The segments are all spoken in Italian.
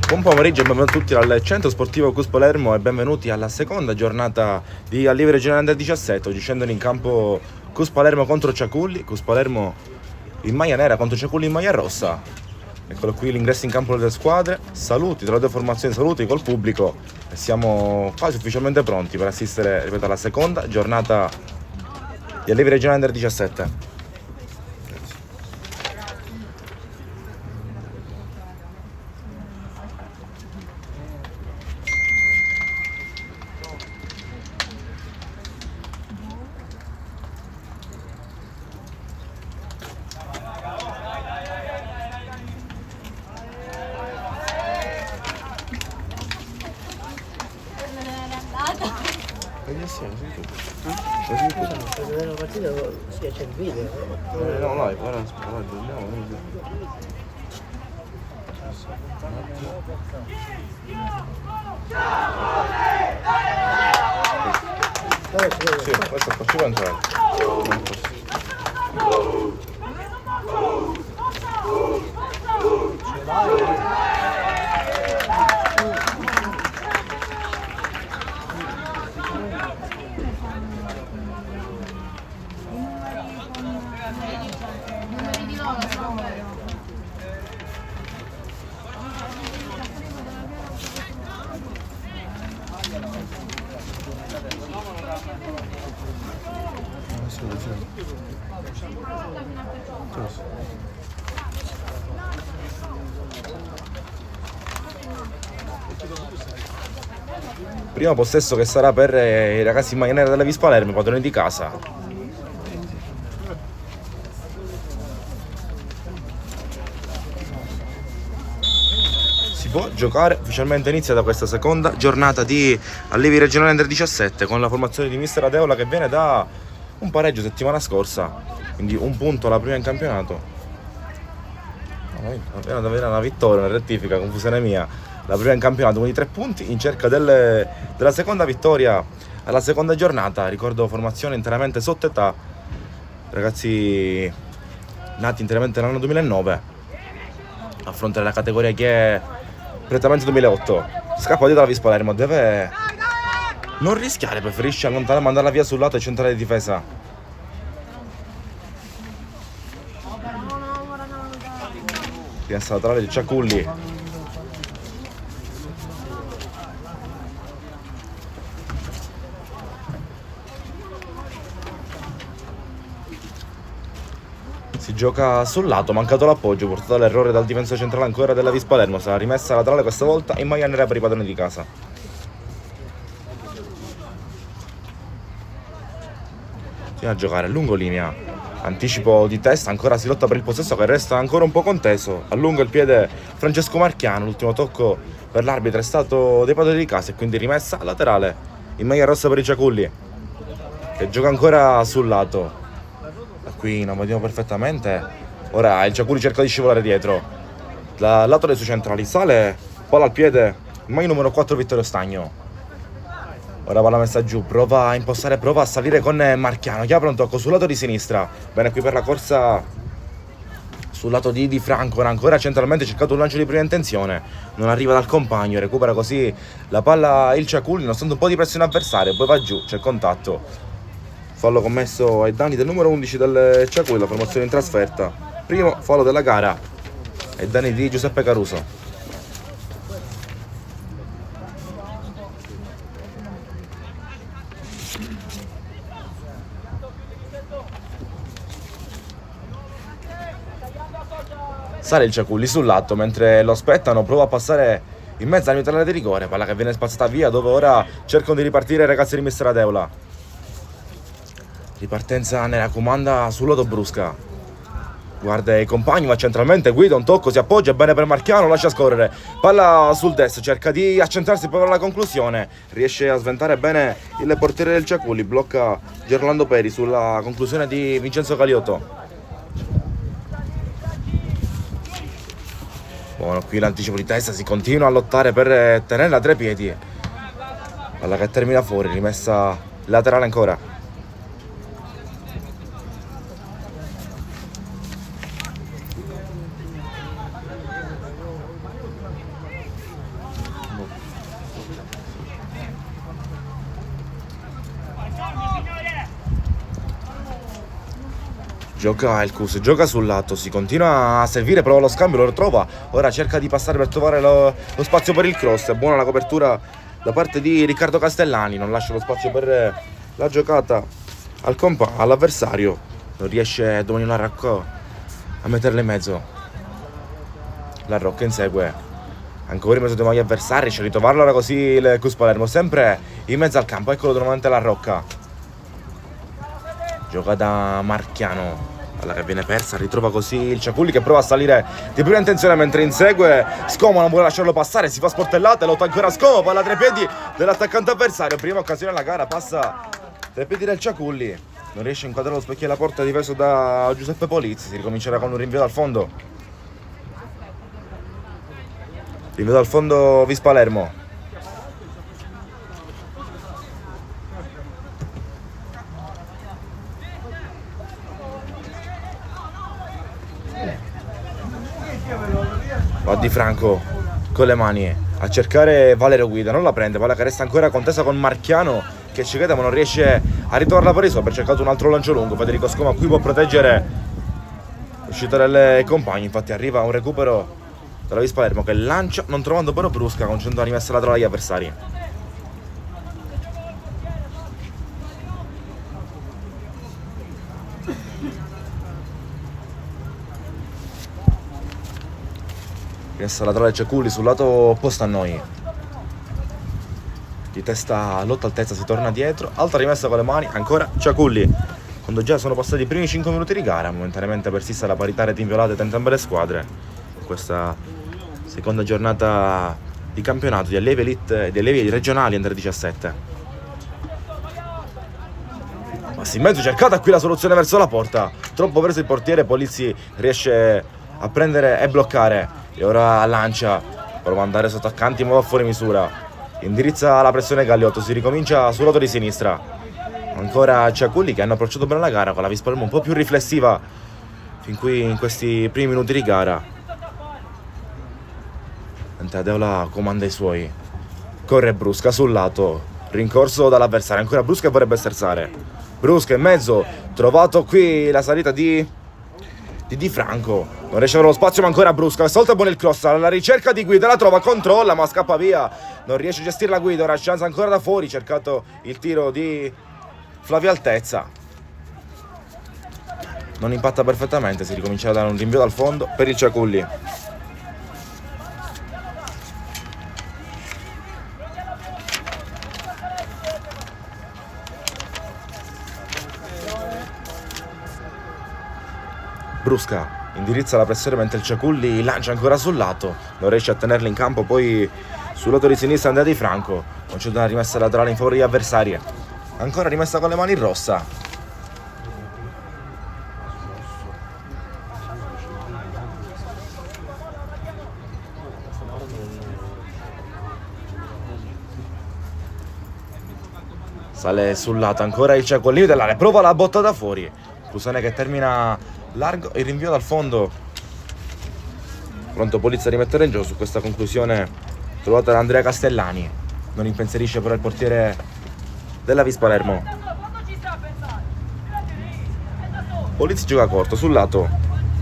Buon pomeriggio e benvenuti tutti al Centro Sportivo Cus Palermo e benvenuti alla seconda giornata di allievi regionale Under 17. Oggi scendono in campo Cus Palermo contro Ciaculli, Cus Palermo in maglia nera contro Ciaculli in maglia rossa. Eccolo qui l'ingresso in campo delle squadre, saluti tra le due formazioni, saluti col pubblico e siamo quasi ufficialmente pronti per assistere, ripeto, alla seconda giornata di allievi regionale Under 17. La partita sì, c'è il video. No, no, ora andiamo. Sì, questo qua ci può entrare. Primo possesso che sarà per i ragazzi in maglia nera della Vis Palermo, padroni di casa. Si può giocare, ufficialmente inizia da questa seconda giornata di allievi regionali Under 17 con la formazione di mister Adeola che viene da un pareggio settimana scorsa, quindi un punto alla prima in campionato. Appena da avere una vittoria, una rettifica, confusione mia, la prima in campionato, quindi 3 punti in cerca della seconda vittoria alla seconda giornata. Ricordo formazione interamente sotto età, ragazzi nati interamente nell'anno 2009 a fronte della categoria che è prettamente 2008. Scappa dietro la Vis Palermo, deve non rischiare, preferisce allontanare, mandarla via sul lato e centrale di difesa. Piazza laterale di Ciaculli. Si gioca sul lato, mancato l'appoggio, portato all'errore dal difensore centrale ancora della Vis Palermo. Sarà rimessa laterale questa volta in maglia nera per i padroni di casa. Fino a giocare lungolinea. Anticipo di testa, ancora si lotta per il possesso che resta ancora un po' conteso. Allunga il piede Francesco Marchiano, l'ultimo tocco per l'arbitro è stato dei padroni di casa e quindi rimessa laterale in maglia rossa per i Ciaculli che gioca ancora sul lato. Da qui non vediamo perfettamente. Ora il Ciaculli cerca di scivolare dietro. Dal lato dei suoi centrali sale, palla al piede, maglia numero 4 Vittorio Stagno. Ora palla messa giù, prova a impostare, prova a salire con Marchiano, che apre un tocco sul lato di sinistra. Bene qui per la corsa sul lato di Franco, ancora centralmente cercato un lancio di prima intenzione. Non arriva dal compagno, recupera così la palla il Ciaculli, nonostante un po' di pressione avversaria, poi va giù, c'è il contatto. Fallo commesso ai danni del numero 11 del Ciaculli, la formazione in trasferta. Primo fallo della gara ai danni di Giuseppe Caruso. Sale il Ciaculli sul lato mentre lo aspettano, prova a passare in mezzo alla neutrale di rigore, palla che viene spazzata via dove ora cercano di ripartire i ragazzi di mister Adeola. Ripartenza nella comanda sul lato brusca. Guarda i compagni, ma centralmente guida un tocco, si appoggia bene per Marchiano, lascia scorrere. Palla sul destro, cerca di accentrarsi per la conclusione. Riesce a sventare bene il portiere del Ciaculli, blocca Gerlando Peri sulla conclusione di Vincenzo Caliotto. Buono, qui l'anticipo di testa, si continua a lottare per tenerla a 3 piedi. Palla che termina fuori, rimessa laterale ancora. Gioca il Cus, gioca sul lato, si continua a servire, prova lo scambio, lo trova. Ora cerca di passare per trovare lo spazio per il cross. È buona la copertura da parte di Riccardo Castellani, non lascia lo spazio per la giocata all'avversario. Non riesce Domenico Larrocco a metterla in mezzo. Larrocco insegue ancora in mezzo dei magli avversari, riesce a ritrovarlo ora così il Cus Palermo, sempre in mezzo al campo. Eccolo nuovamente Larrocca. Gioca da Marchiano, alla che viene persa, ritrova così il Ciaculli che prova a salire di prima intenzione mentre insegue. Scomo non vuole lasciarlo passare, si fa sportellata, lotta ancora Scomo, palla tra i piedi dell'attaccante avversario. Prima occasione alla gara, passa tra i piedi del Ciaculli, non riesce a inquadrare lo specchio della porta difeso da Giuseppe Polizzi. Si ricomincerà con un rinvio dal fondo. Rinvio dal fondo Vis Palermo. Va Di Franco con le mani a cercare Valerio Guida, non la prende, palla che resta ancora contesa con Marchiano che ci crede ma non riesce a ritrovarla per isola. Per cercato un altro lancio lungo, Federico Scoma qui può proteggere l'uscita delle compagni. Infatti arriva un recupero della Vis Palermo che lancia non trovando però Brusca, concedendo la rimessa laterale agli avversari. Rimessa laterale Ciaculli sul lato opposto a noi. Di testa all'altezza si torna dietro. Altra rimessa con le mani, ancora Ciaculli. Quando già sono passati i primi 5 minuti di gara, momentaneamente persiste la parità reti inviolate da entrambe le squadre. In questa seconda giornata di campionato di allievi elite e di allievi regionali under 17. Passi in mezzo, cercata qui la soluzione verso la porta. Troppo preso il portiere, Polizzi riesce a prendere e bloccare. E ora lancia, prova ad andare sotto accanti in modo fuori misura. Indirizza la pressione Galliotto, si ricomincia sul lato di sinistra. Ancora Ciaculli che hanno approcciato bene la gara con la Vis Palermo un po' più riflessiva fin qui in questi primi minuti di gara. Tadeola comanda i suoi. Corre Brusca sul lato, rincorso dall'avversario, ancora Brusca che vorrebbe sterzare. Brusca in mezzo, trovato qui la salita di Franco, non riesce a avere lo spazio ma ancora Brusca, stavolta buono il cross alla ricerca di Guida, la trova, controlla ma scappa via, non riesce a gestire la Guida. Ora chance ancora da fuori, cercato il tiro di Flavio Altezza, non impatta perfettamente, si ricomincia a dare un rinvio dal fondo per il Ciaculli. Brusca indirizza la pressione mentre il Ciaculli lancia ancora sul lato, non riesce a tenerla in campo. Poi sul lato di sinistra Andrea Di Franco, concede una rimessa laterale in favore degli avversari, ancora rimessa con le mani in rossa. Sale sul lato ancora il Ciaculli dell'area, prova la botta da fuori, Cusane che termina largo, il rinvio dal fondo. Pronto Polizzi a rimettere in gioco su questa conclusione trovata da Andrea Castellani. Non impensierisce però il portiere della Vis Palermo. Polizzi gioca corto sul lato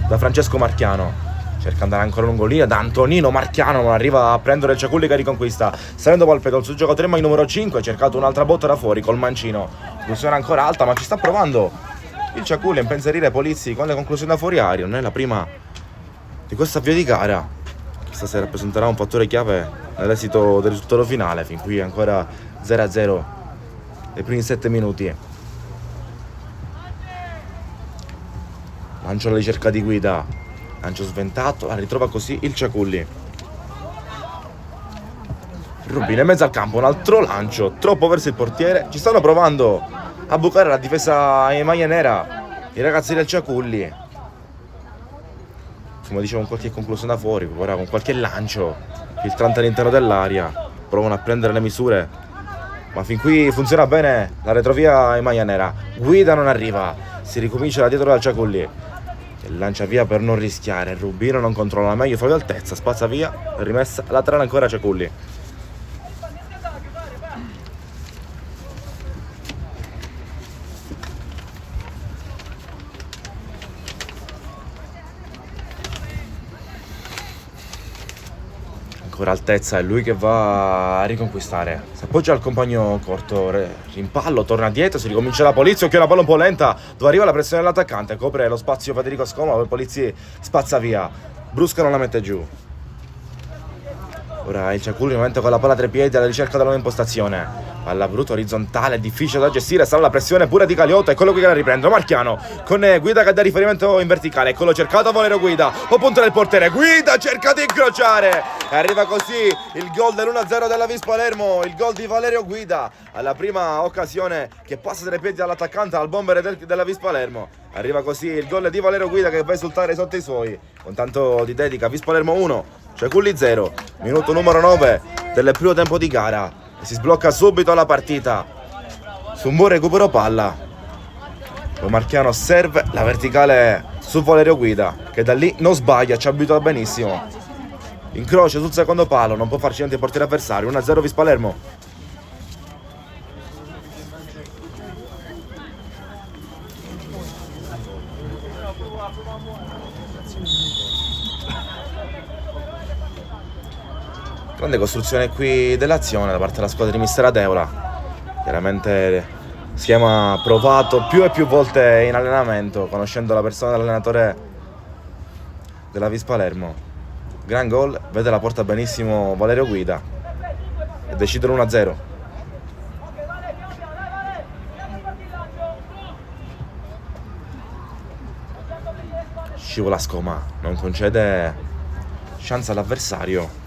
da Francesco Marchiano, cerca di andare ancora lungo linea da Antonino Marchiano, non arriva a prendere il Ciaculli che riconquista. Salendo palpito il suo giocatore mai numero 5, ha cercato un'altra botta da fuori col mancino, funziona ancora alta ma ci sta provando il Ciaculli a impensierire Polizzi con le conclusioni da fuori aria. Non è la prima di questo avvio di gara, che stasera rappresenterà un fattore chiave nell'esito del risultato finale. Fin qui ancora 0-0 nei primi 7 minuti. Lancio alla ricerca di Guida, lancio sventato, la ritrova così il Ciaculli. Rubino in mezzo al campo, un altro lancio troppo verso il portiere. Ci stanno provando a bucare la difesa in maglia nera i ragazzi del Ciaculli, come dicevo, con qualche conclusione da fuori, ora con qualche lancio filtrante all'interno dell'area, provano a prendere le misure ma fin qui funziona bene la retrovia in maglia nera. Guida non arriva, si ricomincia da dietro dal Ciaculli e lancia via per non rischiare. Rubino non controlla meglio Flavio Altezza, spazza via, rimessa laterale ancora Ciaculli. Ora altezza, è lui che va a riconquistare. Si appoggia al compagno corto, rimpallo, torna dietro, si ricomincia la Polizzi, occhio la palla un po' lenta, dove arriva la pressione dell'attaccante, copre lo spazio Federico Scoma, poi Polizzi spazza via. Brusca non la mette giù. Ora il Ciaculli momento con la palla a tre piedi alla ricerca della nuova impostazione. Palla brutta, orizzontale, difficile da gestire, sarà la pressione pure di Galiotto, eccolo qui che la riprende, Marchiano con Guida che dà riferimento in verticale, eccolo cercato Valerio Guida, può puntare il portiere, Guida cerca di incrociare e arriva così il gol dell'1-0 della Vis Palermo, il gol di Valerio Guida alla prima occasione che passa tra i piedi dall'attaccante al bomber della Vis Palermo. Arriva così il gol di Valerio Guida che va a esultare sotto i suoi, con tanto di dedica. Vis Palermo 1, Ciaculli 0, minuto numero 9 del primo tempo di gara. E si sblocca subito la partita su un buon recupero palla. Poi Marchiano serve la verticale su Valerio Guida che da lì non sbaglia, ci abitua benissimo. Incrocia sul secondo palo, non può farci niente il portiere avversario. 1-0 Vis Palermo. Grande costruzione qui dell'azione da parte della squadra di mister Adeola. Chiaramente schema provato più e più volte in allenamento, conoscendo la persona dell'allenatore della Vis Palermo. Gran gol, vede la porta benissimo Valerio Guida e decidono 1-0. Scivola Scoma, non concede chance all'avversario.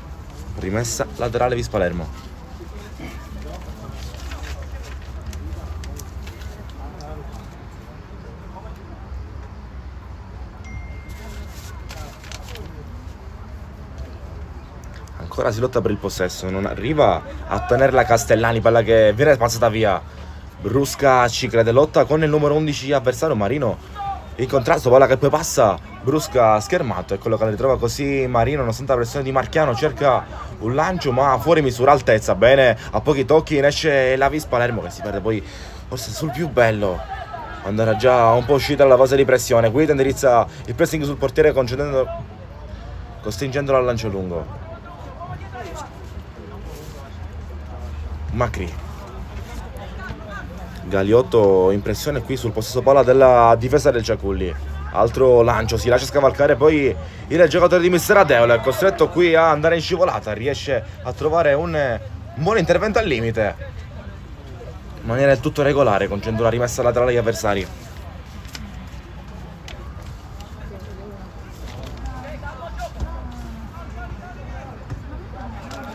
Rimessa laterale Vis Palermo. Ancora si lotta per il possesso, non arriva a tenerla Castellani, palla che viene spazzata via. Brusca cicla di lotta con il numero 11 avversario Marino. In contrasto, palla che poi passa, Brusca schermato, è quello che la ritrova così Marino, nonostante la pressione di Marchiano, cerca un lancio ma fuori misura, altezza, bene, a pochi tocchi ne esce la Vis Palermo che si perde poi forse sul più bello, quando era già un po' uscita dalla fase di pressione. Guida indirizza il pressing sul portiere costringendolo al lancio lungo. Macri. Galiotto in pressione qui sul possesso palla della difesa del Ciaculli. Altro lancio, si lascia scavalcare poi il giocatore di mister Adeola, è costretto qui a andare in scivolata, riesce a trovare un buon intervento al limite in maniera del tutto regolare, concedendo la rimessa laterale agli avversari.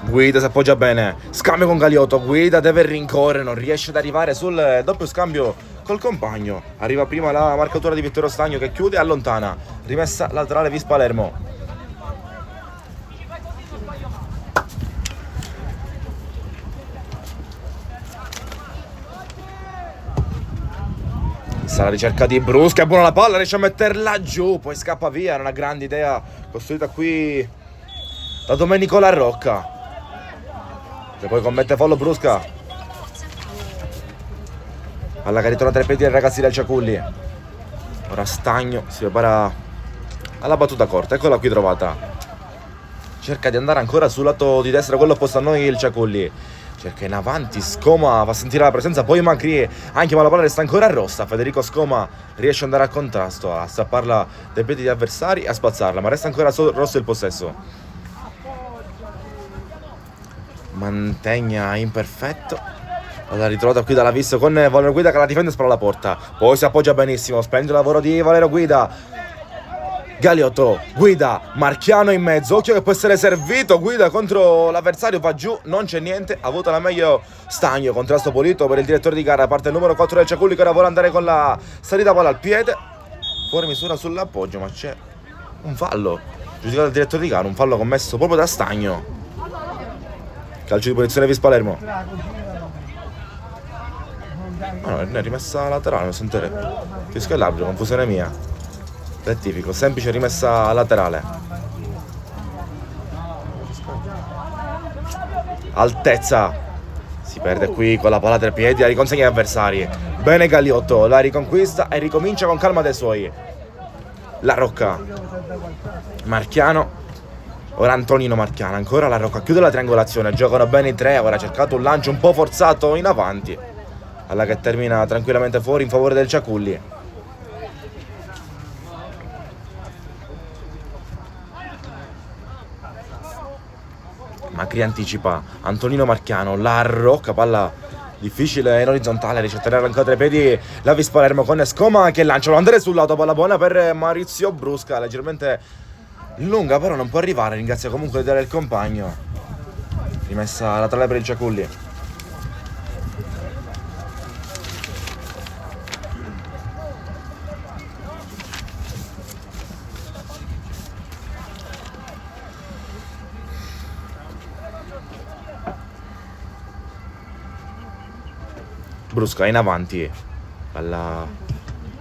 Guida si appoggia bene, scambio con Galiotto, Guida deve rincorrere, non riesce ad arrivare sul doppio scambio col compagno. Arriva prima la marcatura di Vittorio Stagno che chiude e allontana. Rimessa laterale Vis Palermo. Sta la ricerca di Brusca, è buona la palla, riesce a metterla giù, poi scappa via, è una grande idea costruita qui da Domenico La Rocca, che poi commette fallo Brusca. Palla che ritorna tra i piedi dei ragazzi del Ciaculli. Ora Stagno si prepara alla battuta corta, eccola qui trovata. Cerca di andare ancora sul lato di destra, quello opposto a noi il Ciaculli. Cerca in avanti, Scoma fa sentire la presenza, poi Macri, anche ma la palla resta ancora rossa. Federico Scoma riesce ad andare a contrasto, a strapparla dai piedi degli avversari e a spazzarla, ma resta ancora rosso il possesso. Mantegna imperfetto, la ritrovata qui dalla Vis con Valerio Guida che la difende e spara la porta, poi si appoggia benissimo, splende il lavoro di Valerio Guida. Galiotto, Guida, Marchiano in mezzo, occhio che può essere servito, Guida contro l'avversario, va giù, non c'è niente, ha avuto la meglio Stagno, contrasto pulito per il direttore di gara, parte il numero 4 del Ciaculli che ora vuole andare con la salita palla al piede, fuori misura sull'appoggio, ma c'è un fallo giudicato dal direttore di gara, un fallo commesso proprio da Stagno. Calcio di punizione Vis Palermo. No, è rimessa laterale, non sentire. Fischio l'arbitro, confusione mia. Rettifico, semplice rimessa laterale. Altezza. Si perde qui con la palla tra i piedi, la riconsegna agli avversari. Bene Galiotto, la riconquista e ricomincia con calma dai suoi. La Rocca. Marchiano. Ora Antonino Marchiano, ancora la Rocca, chiude la triangolazione, giocano bene i tre, ora ha cercato un lancio un po' forzato in avanti, alla che termina tranquillamente fuori in favore del Ciaculli. Macri anticipa, Antonino Marchiano, la Rocca, palla difficile in orizzontale, riesce a tenere ancora tra i piedi la Vis Palermo con Scoma che lancia, lo andare sul lato, palla buona per Maurizio Brusca, leggermente lunga però non può arrivare, ringrazia comunque di dare il compagno. Rimessa laterale per il Ciaculli. Brusca in avanti, palla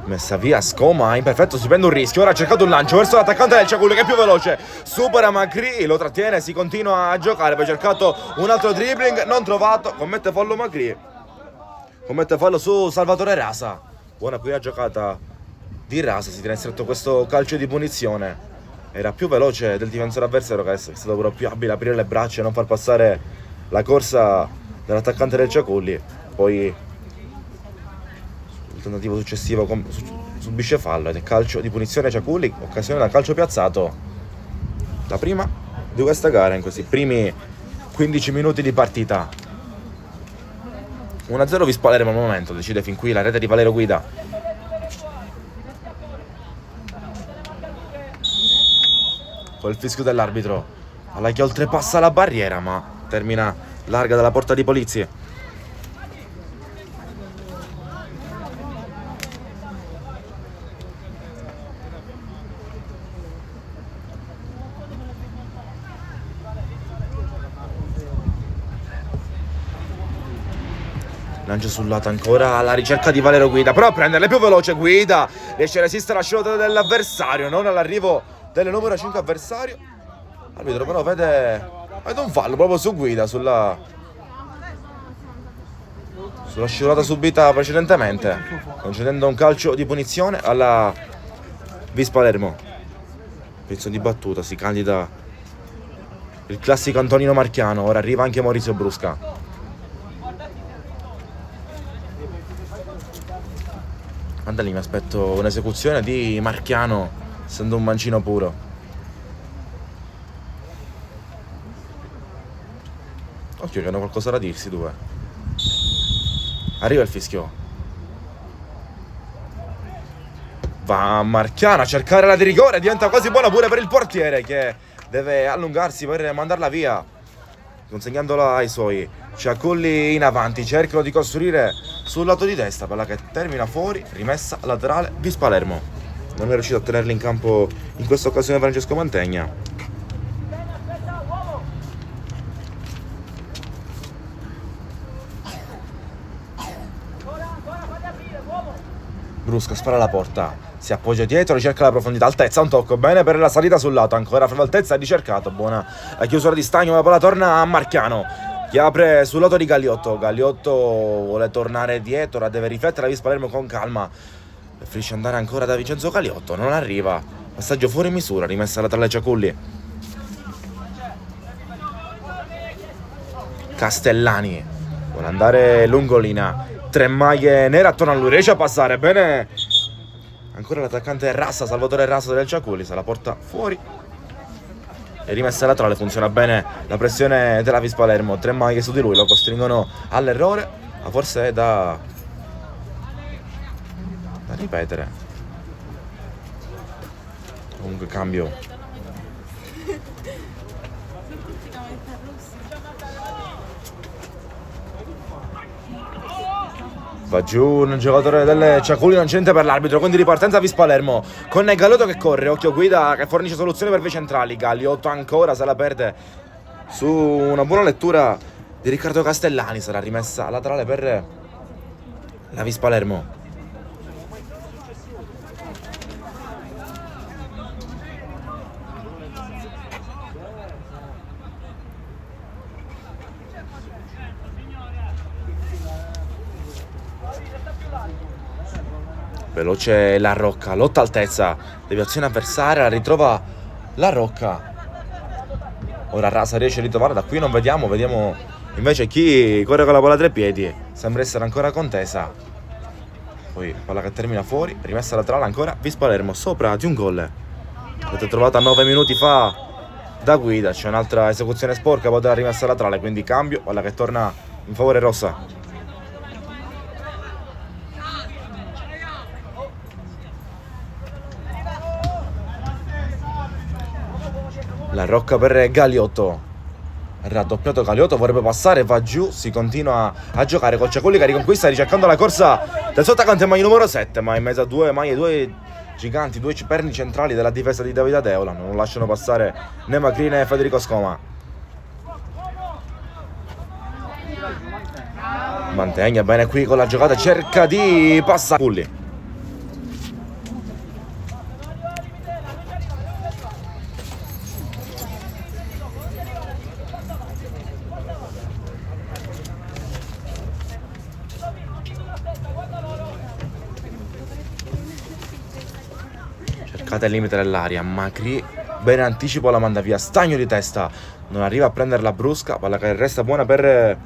messa via, Scoma imperfetto, si prende un rischio, ora ha cercato un lancio verso l'attaccante del Ciaculli che è più veloce, supera Macri, lo trattiene, si continua a giocare, poi ha cercato un altro dribbling, non trovato, commette fallo Macri, commette fallo su Salvatore Rasa. Buona prima giocata di Rasa, si tiene stretto questo calcio di punizione, era più veloce del difensore avversario che è stato però più abile a aprire le braccia e non far passare la corsa dell'attaccante del Ciaculli. Poi tentativo successivo subisce fallo ed è calcio di punizione Ciaculli, occasione da calcio piazzato, la prima di questa gara in questi primi 15 minuti di partita. 1-0 Vis Palermo al momento, decide fin qui la rete di Valerio Guida. Col fischio dell'arbitro, alla che oltrepassa la barriera ma termina larga dalla porta di Polizzi. Lancio sul lato ancora alla ricerca di Valerio Guida, però a prenderle più veloce Guida, riesce a resistere alla scivolata dell'avversario, non all'arrivo del numero 5 avversario. L'arbitro però vede un fallo proprio su Guida, sulla scivolata subita precedentemente, concedendo un calcio di punizione alla Vis Palermo. Pezzo di battuta, si candida il classico Antonino Marchiano, ora arriva anche Maurizio Brusca. Guarda lì, mi aspetto un'esecuzione di Marchiano, essendo un mancino puro. Occhio che hanno qualcosa da dirsi due. Arriva il fischio. Va Marchiano a cercare la di rigore, diventa quasi buona pure per il portiere che deve allungarsi per mandarla via, consegnandola ai suoi. Ciaculli in avanti, cercano di costruire sul lato di destra, palla che termina fuori, rimessa laterale Vis Palermo. Non è riuscito a tenerla in campo in questa occasione Francesco Mantegna. Brusca spara alla porta, si appoggia dietro, ricerca la profondità, altezza, un tocco, bene per la salita sul lato, ancora fra altezza, ricercato, buona la chiusura di Stagno, la palla torna a Marchiano, che apre sul lato di Galliotto. Galliotto vuole tornare dietro, ora deve riflettere la Vis Palermo con calma, preferisce andare ancora da Vincenzo Galliotto, non arriva, passaggio fuori misura, rimessa laterale Ciaculli. Castellani vuole andare lungolina, tre maglie nere attorno a lui, riesce a passare bene ancora l'attaccante Rassa, Salvatore Rassa del Ciaculli, se la porta fuori e rimessa laterale, funziona bene la pressione della Vis Palermo, tre maglie su di lui lo costringono all'errore, ma forse è da ripetere. Comunque cambio. Va giù un giocatore del Ciaculli, non c'è niente per l'arbitro, quindi ripartenza Vis Palermo con Galliotto che corre, occhio Guida che fornisce soluzioni per i centrali. Galliotto ancora se la perde su una buona lettura di Riccardo Castellani, sarà rimessa laterale per la Vis Palermo. Veloce la Rocca, lotta altezza, deviazione avversaria, la ritrova la Rocca. Ora Rasa riesce a ritrovare, da qui non vediamo invece chi corre con la palla a tre piedi. Sembra essere ancora contesa. Poi palla che termina fuori, rimessa laterale ancora, Vis Palermo sopra di un gol. L'avete trovata 9 minuti fa da Guida, c'è un'altra esecuzione sporca, poi della rimessa laterale, quindi cambio, palla che torna in favore rossa. La rocca per Galiotto, raddoppiato Galiotto, vorrebbe passare, va giù, si continua a giocare col Ciaculli che riconquista ricercando la corsa del sottaccante maglia numero 7, ma in mezzo a due giganti, due perni centrali della difesa di Davide Adeola, non lasciano passare né Macri né Federico Scoma. Mantegna bene qui con la giocata, cerca di passare Pulli. Cercate il limite dell'aria, Macri bene anticipo, la manda via, Stagno di testa, non arriva a prenderla brusca, palla che resta buona per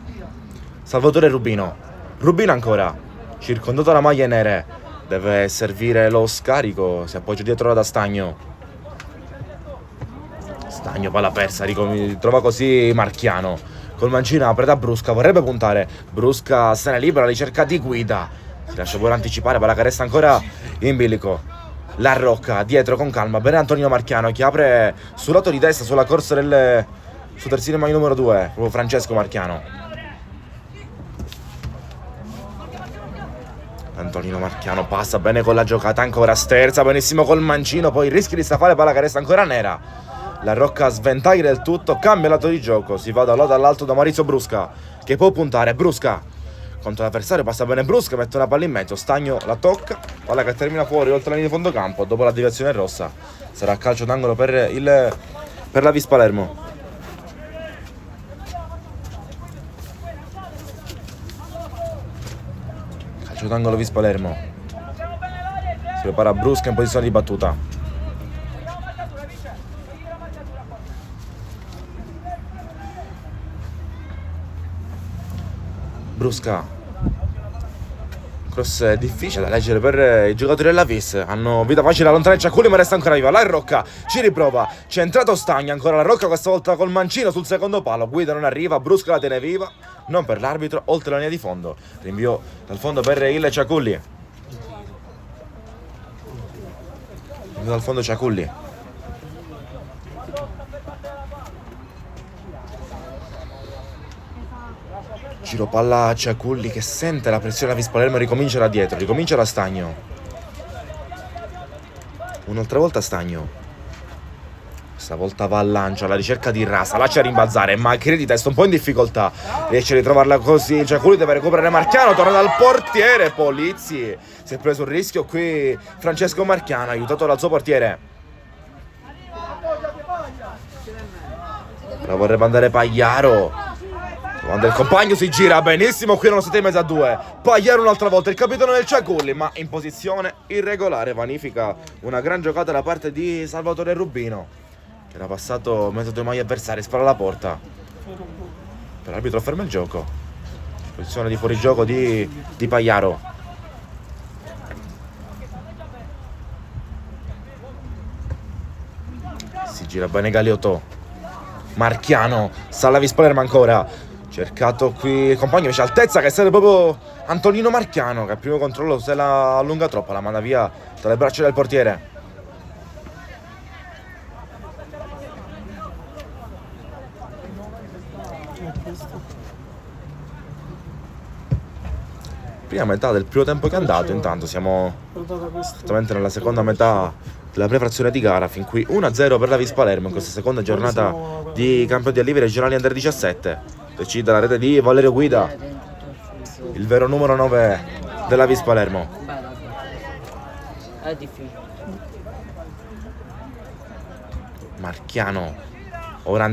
Salvatore Rubino. Rubino ancora, circondato da maglie nere, deve servire lo scarico, si appoggia dietro da Stagno. Stagno, palla persa, trova così Marchiano. Col mancino apre da Brusca, vorrebbe puntare, Brusca se ne libera, ricerca di Guida, si lascia pure anticipare, palla che resta ancora in bilico. La Rocca dietro con calma, bene Antonino Marchiano che apre sul lato di destra sulla corsa su terzino maglia numero 2, proprio Francesco Marchiano. Antonino Marchiano passa bene con la giocata, ancora sterza benissimo col mancino, poi rischia di stafare, palla che resta ancora nera. La Rocca sventaglia del tutto, cambia lato di gioco, si va da là dall'alto da Maurizio Brusca che può puntare, Brusca contro l'avversario, passa bene Brusca, mette una palla in mezzo, Stagno la tocca, palla che termina fuori oltre la linea di fondo campo, dopo la deviazione rossa sarà calcio d'angolo per la Vis Palermo. Calcio d'angolo Vis Palermo, si prepara Brusca in posizione di battuta. Brusca, cross difficile da leggere per i giocatori della Vis, hanno vita facile a allontanare Ciaculli ma resta ancora viva. La Rocca ci riprova, centrato Stagno, ancora la Rocca questa volta col mancino sul secondo palo, Guida non arriva, Brusca la tiene viva, non per l'arbitro, oltre la linea di fondo, rinvio dal fondo per il Ciaculli, rinvio dal fondo Ciaculli. Giro palla a Ciaculli che sente la pressione della Vis Palermo, ricomincia da dietro, ricomincia da Stagno. Un'altra volta Stagno. Stavolta va al lancio, alla ricerca di Rasa, lascia rimbalzare, Macri di testa un po' in difficoltà. Riesce a ritrovarla così, Ciaculli deve recuperare Marchiano, torna dal portiere, Polizzi. Si è preso il rischio qui Francesco Marchiano, aiutato dal suo portiere. La vorrebbe andare Pagliaro. Quando il compagno si gira benissimo, qui non siete in mezzo a due. Pagliaro un'altra volta, il capitano del Ciaculli, ma in posizione irregolare. Vanifica una gran giocata da parte di Salvatore Rubino, che era passato in mezzo a due maglie avversari, spara alla porta. Per l'arbitro ferma il gioco. Posizione di fuorigioco di Pagliaro. Si gira bene Galiotto. Marchiano, Sala Vis Palermo ancora. Cercato qui il compagno, invece altezza che serve proprio Antonino Marchiano, che al primo controllo se la allunga troppo, la manda via tra le braccia del portiere. Prima metà del primo tempo che è andato, intanto siamo esattamente nella seconda metà della prefrazione di gara, fin qui 1-0 per la Vis Palermo in questa seconda giornata di campioni di allievi regionali under 17. Decide la rete di Valerio Guida, il vero numero 9 della Vis Palermo. È difficile. Marchiano, ora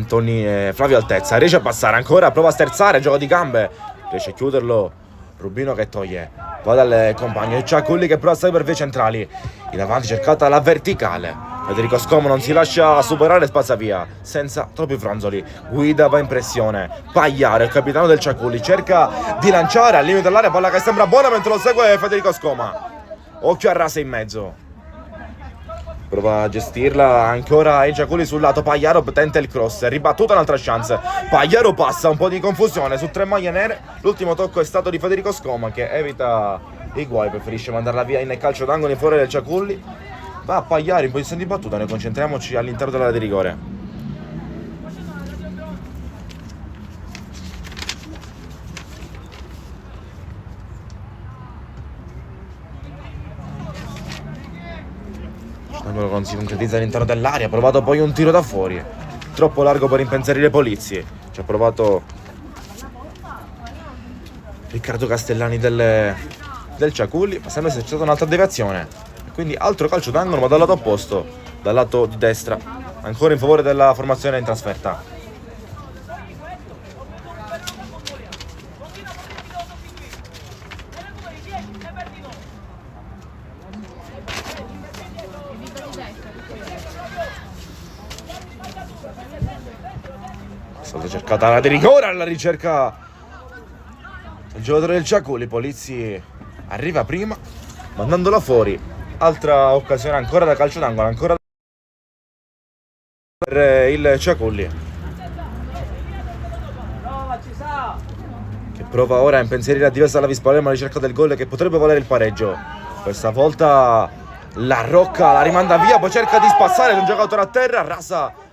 Flavio Altezza, riesce a passare ancora, prova a sterzare, gioco di gambe, riesce a chiuderlo, Rubino che toglie, va dal compagno, Ciaculli che prova a stare per vie centrali, in avanti cercata la verticale, Federico Scoma non si lascia superare e spazza via senza troppi fronzoli. Guida va in pressione. Pagliaro, il capitano del Ciaculli, cerca di lanciare al limite dell'area, palla che sembra buona mentre lo segue Federico Scoma. Occhio a Rasa in mezzo. Prova a gestirla ancora il Ciaculli sul lato. Pagliaro tenta il cross, ribattuta un'altra chance. Pagliaro passa, un po' di confusione su 3 maglie nere. L'ultimo tocco è stato di Federico Scoma, che evita i guai, preferisce mandarla via in calcio d'angolo in fuori del Ciaculli. Va a Pagliaro in posizione di battuta, noi concentriamoci all'interno dell'area di rigore. Non si concretizza all'interno dell'area, ha provato poi un tiro da fuori, troppo largo per impensierire Polizzi. Ci ha provato Riccardo Castellani del Ciaculli, ma sembra essere stata un'altra deviazione, quindi altro calcio d'angolo ma dal lato opposto, dal lato di destra, ancora in favore della formazione in trasferta. È stata cercata la di rigore alla ricerca il giocatore del Ciaculli. Polizzi arriva prima mandandola fuori. Altra occasione ancora da calcio d'angolo, ancora per il Ciaculli, che prova ora a impensierire la difesa della Vispalermo alla ricerca del gol che potrebbe valere il pareggio. Questa volta la Rocca la rimanda via, poi cerca di spazzare un giocatore a terra. Rasa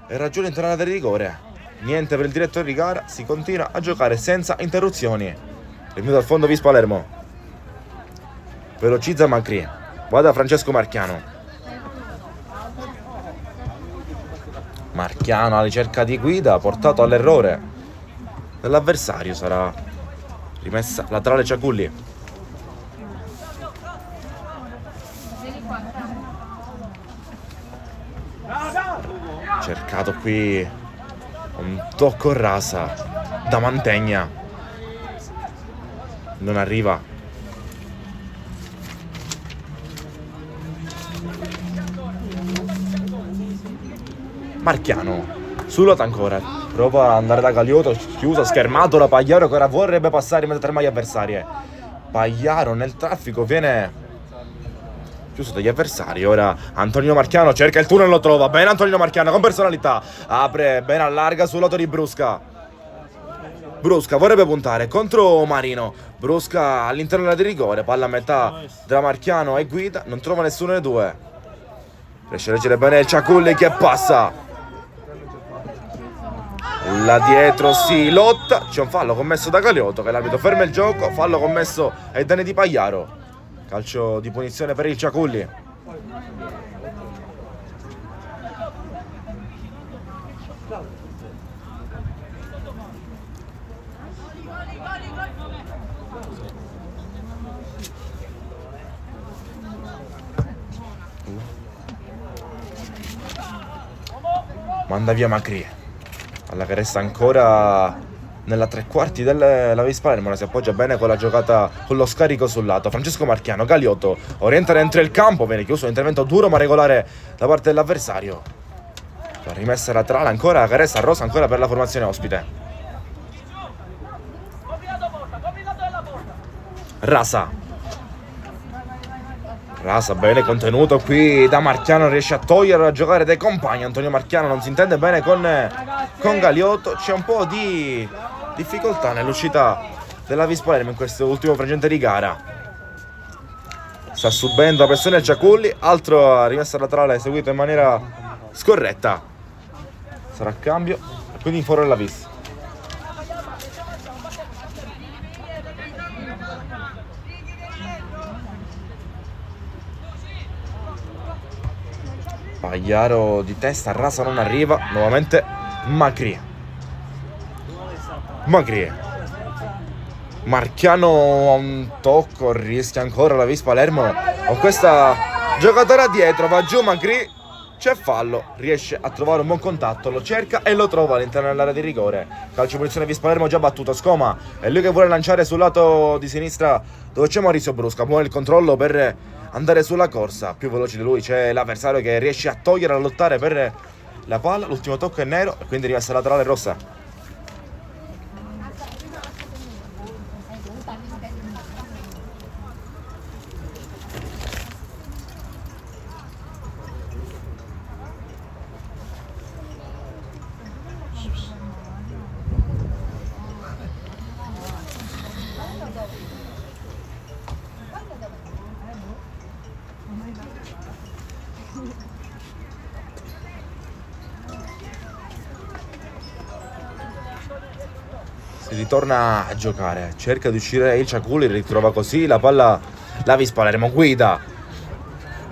e ragione interna del rigore. Niente per il direttore di gara, si continua a giocare senza interruzioni. Rinvio dal fondo Vispalermo, velocizza Macri, guarda Francesco Marchiano. Marchiano alla ricerca di Guida, portato all'errore dell'avversario. Sarà rimessa laterale Ciaculli. Cercato qui un tocco Rasa da Mantegna, non arriva. Marchiano sul lato ancora, prova ad andare da Galiotto, chiuso, schermato da Pagliaro che ora vorrebbe passare in mezzo a 3 maglie avversarie. Pagliaro nel traffico viene chiuso dagli avversari. Ora Antonino Marchiano cerca il tunnel, lo trova bene Antonino Marchiano con personalità, apre bene, allarga sul lato di Brusca. Brusca vorrebbe puntare contro Marino. Brusca all'interno della di rigore, palla a metà tra Marchiano e Guida, non trova nessuno dei due. Riesce a leggere bene il Ciaculli che passa là dietro, si lotta, c'è un fallo commesso da Galiotto che l'arbitro ferma il gioco, fallo commesso ai danni di Pagliaro. Calcio di punizione per il Ciaculli. Manda via Macri. Alla che resta ancora nella 3/4 della Vispalermo, si appoggia bene con la giocata, con lo scarico sul lato. Francesco Marchiano, Galiotto orienta dentro il campo, viene chiuso, un intervento duro ma regolare da parte dell'avversario. La rimessa laterale ancora che resta rosa ancora per la formazione ospite. Rasa bene contenuto qui da Marchiano, riesce a togliere a giocare dai compagni. Antonio Marchiano non si intende bene con Galiotto, c'è un po' di difficoltà nell'uscita della Vispalermo in questo ultimo frangente di gara. Sta subendo la pressione il Ciaculli, altro rimessa laterale eseguito in maniera scorretta. Sarà cambio, quindi in fuori alla Vis. Pagliaro di testa, Rasa non arriva, nuovamente Macri. Marchiano a un tocco, rischia ancora la Vispalermo con questa giocatore dietro, va giù Macri, C'è fallo, riesce a trovare un buon contatto, lo cerca e lo trova all'interno dell'area di rigore. Calcio punizione Vis Palermo già battuto. Scoma è lui che vuole lanciare sul lato di sinistra dove c'è Maurizio Brusca. Muove il controllo per andare sulla corsa. Più veloce di lui c'è l'avversario che riesce a togliere, a lottare per la palla. L'ultimo tocco è nero e quindi rimessa laterale rossa. Si ritorna a giocare, cerca di uscire il Ciaculli, ritrova così la palla la Vis Palermo, guida,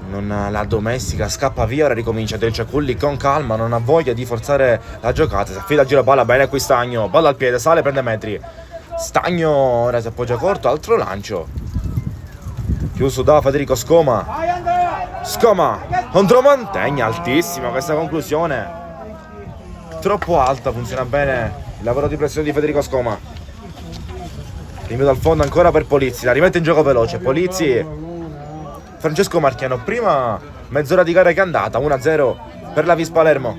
non la domestica, scappa via, ora ricomincia del Ciaculli con calma, non ha voglia di forzare la giocata, si affida al giro palla, bene qui Stagno, palla al piede, sale, prende metri, Stagno ora si appoggia corto, altro lancio, chiuso da Federico Scoma, Scoma contro Mantegna, altissima questa conclusione, troppo alta, funziona bene il lavoro di pressione di Federico Scoma. Rinvio dal fondo ancora per Polizzi, la rimette in gioco veloce, Polizzi, Francesco Marchiano, prima mezz'ora di gara che è andata, 1-0 per la Vis Palermo.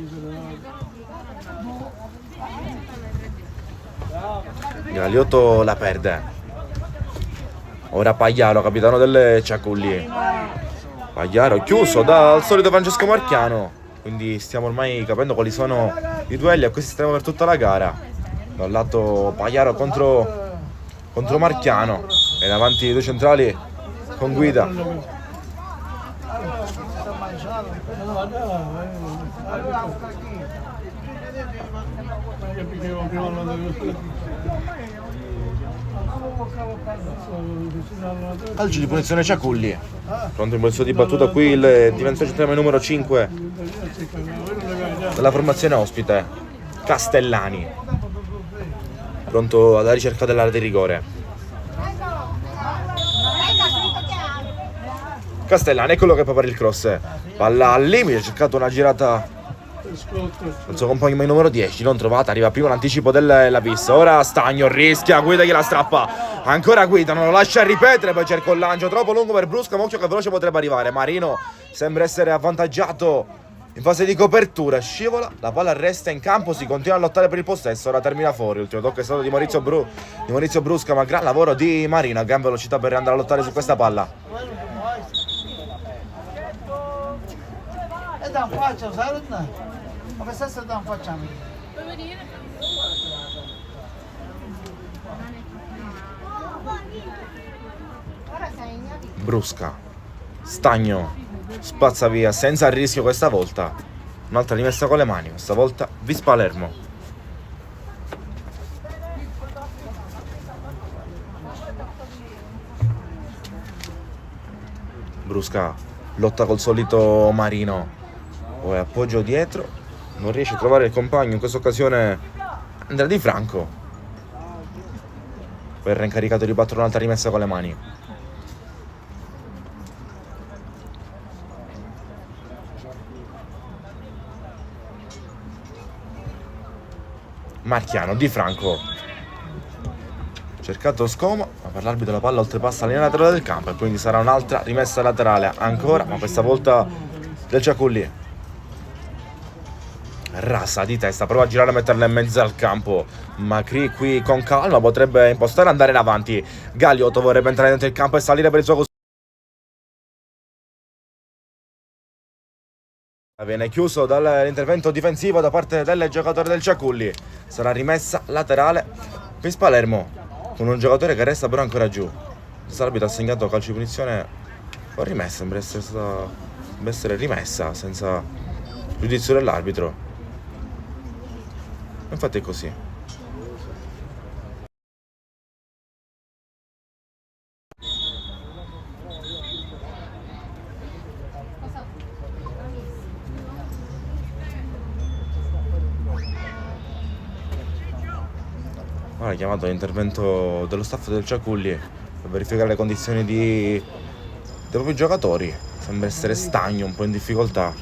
Galiotto la perde, ora Pagliaro, capitano del Ciaculli, Pagliaro chiuso dal solito Francesco Marchiano, quindi stiamo ormai capendo quali sono i duelli e questi stiamo per tutta la gara. Da un lato Pagliaro contro Marchiano e davanti i due centrali con guida. Calcio di punizione Ciaculli, pronto in posizione di battuta qui il difensore centrale numero 5 della formazione ospite, Castellani, pronto alla ricerca dell'area di rigore. Castellani, eccolo che prepara il cross, palla al limite, ha cercato una girata il suo compagno numero 10, non trovata, arriva prima l'anticipo della Vis, ora Stagno rischia, guida gliela strappa, ancora guida, non lo lascia ripetere, poi cerca il lancio troppo lungo per Brusca, ma occhio che veloce potrebbe arrivare, Marino sembra essere avvantaggiato in fase di copertura, scivola, la palla resta in campo, si continua a lottare per il possesso, ora termina fuori, l'ultimo tocco è stato di Maurizio Brusca, ma gran lavoro di Marino, a gran velocità per andare a lottare su questa palla. E da faccia, sai? Ma per se da facciamo. Brusca, Stagno, spazza via senza rischio questa volta, un'altra rimessa con le mani, questa volta Vis Palermo. Brusca lotta col solito Marino, poi appoggio dietro, non riesce a trovare il compagno, in questa occasione Andrea Di Franco, poi era incaricato di battere un'altra rimessa con le mani. Marchiano, Di Franco, cercato Scoma, ma per l'arbitro la palla oltrepassa la linea laterale del campo e quindi sarà un'altra rimessa laterale ancora, ma questa volta del Ciaculli. Rassa di testa, prova a girare e metterla in mezzo al campo, Macri qui con calma potrebbe impostare e andare in avanti, Galiotto vorrebbe entrare dentro il campo e salire per il suo viene chiuso dall'intervento difensivo da parte del giocatore del Ciaculli, sarà rimessa laterale Vis Palermo con un giocatore che resta però ancora giù. L'arbitro ha segnato calcio di punizione o rimessa, sembra essere rimessa senza giudizio dell'arbitro, infatti è così. Ora ha chiamato l'intervento dello staff del Ciaculli per verificare le condizioni dei propri giocatori. Sembra essere Stagno un po' in difficoltà.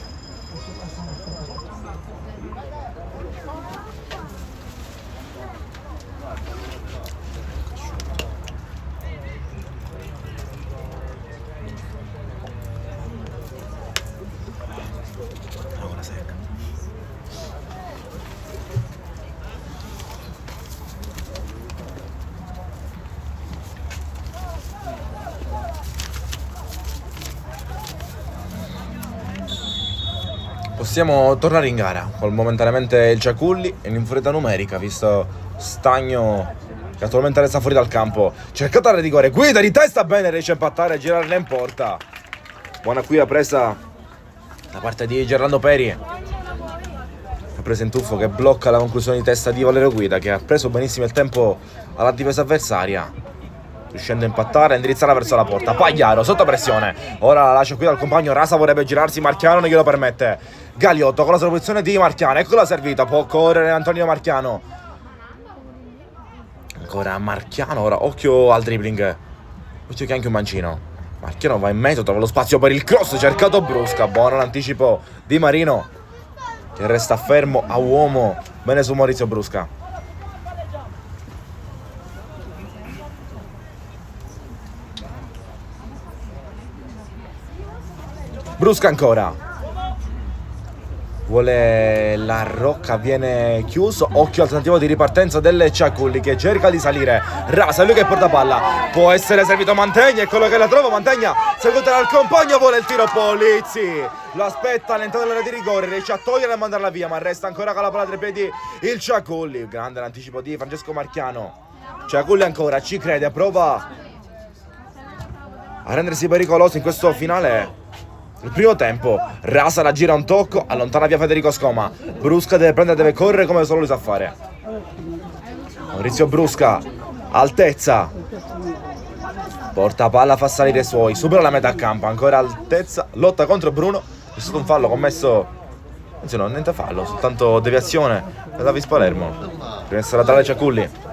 Possiamo tornare in gara con momentaneamente il Ciaculli in inferiorità numerica, visto Stagno che attualmente resta fuori dal campo. Cercata la rigore, guida di testa bene, riesce a impattare e girarla in porta. Buona qui la presa da parte di Gerlando Peri. Ha preso in tuffo che blocca la conclusione di testa di Valerio Guida, che ha preso benissimo il tempo alla difesa avversaria, riuscendo a impattare e indirizzarla verso la porta. Pagliaro sotto pressione, ora la lascia qui dal compagno. Rasa vorrebbe girarsi, Marchiano non glielo permette. Galiotto con la soluzione di Marchiano, eccola servita, può correre Antonio Marchiano. Ancora Marchiano, ora occhio al dribbling, occhio che anche un mancino. Marchiano va in mezzo, trova lo spazio per il cross, cercato Brusca, buono l'anticipo di Marino, che resta fermo a uomo, bene su Maurizio Brusca. Brusca ancora, vuole la Rocca, viene chiuso, occhio al tentativo di ripartenza del Ciaculli che cerca di salire. Rasa, lui che porta palla, può essere servito Mantegna, è quello che la trova. Mantegna seguita dal compagno, vuole il tiro, Polizzi lo aspetta all'entrata dell'area di rigore, riesce a togliere e mandarla via, ma resta ancora con la palla tra i piedi il Ciaculli. Grande l'anticipo di Francesco Marchiano. Ciaculli ancora ci crede, prova a rendersi pericoloso in questo finale. Il primo tempo, Rasa la gira un tocco, allontana via Federico Scoma. Brusca deve prendere, deve correre come solo lui sa fare. Maurizio Brusca, altezza, porta palla, fa salire i suoi, supera la metà campo, ancora altezza, lotta contro Bruno. È stato un fallo commesso, anzi no, niente fallo, soltanto deviazione da Davis Palermo. Rimessa laterale Ciaculli.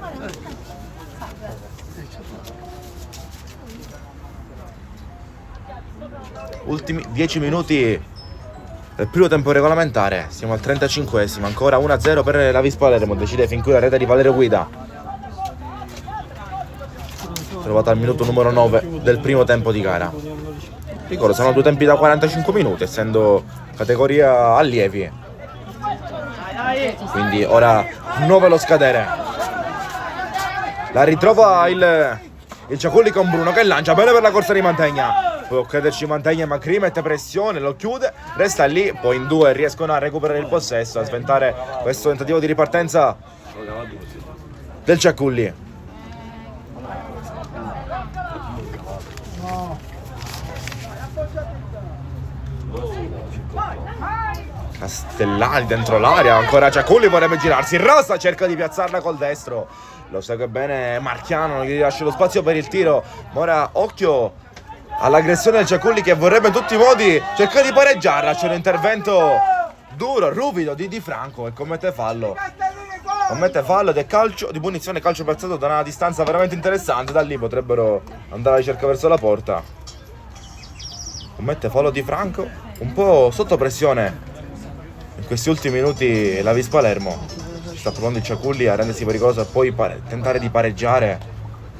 Ultimi 10 minuti del primo tempo regolamentare, siamo al 35esimo, ancora 1-0 per la Vis Palermo, decide fin qui la rete di Valerio Guida, trovata al minuto numero 9 del primo tempo di gara. Ricordo, sono due tempi da 45 minuti, essendo categoria allievi, quindi ora 9 allo scadere. La ritrova il Ciaculli con Bruno che lancia bene per la corsa di Mantegna. Può crederci Mantegna, ma Cri mette pressione, lo chiude, resta lì, poi in due riescono a recuperare il possesso, a sventare questo tentativo di ripartenza del Ciaculli. Castellani dentro l'area, ancora Ciaculli vorrebbe girarsi, Rasa cerca di piazzarla col destro, lo segue bene Marchiano, non gli lascia lo spazio per il tiro, ma ora occhio all'aggressione del Ciaculli che vorrebbe in tutti i modi cercare di pareggiarla. C'è un intervento duro, ruvido di Franco che commette fallo ed è calcio di punizione, calcio piazzato da una distanza veramente interessante. Da lì potrebbero andare a ricerca verso la porta. Commette fallo di Franco, un po' sotto pressione in questi ultimi minuti la Vis Palermo. Sta provando il Ciaculli a rendersi pericoloso e poi tentare di pareggiare.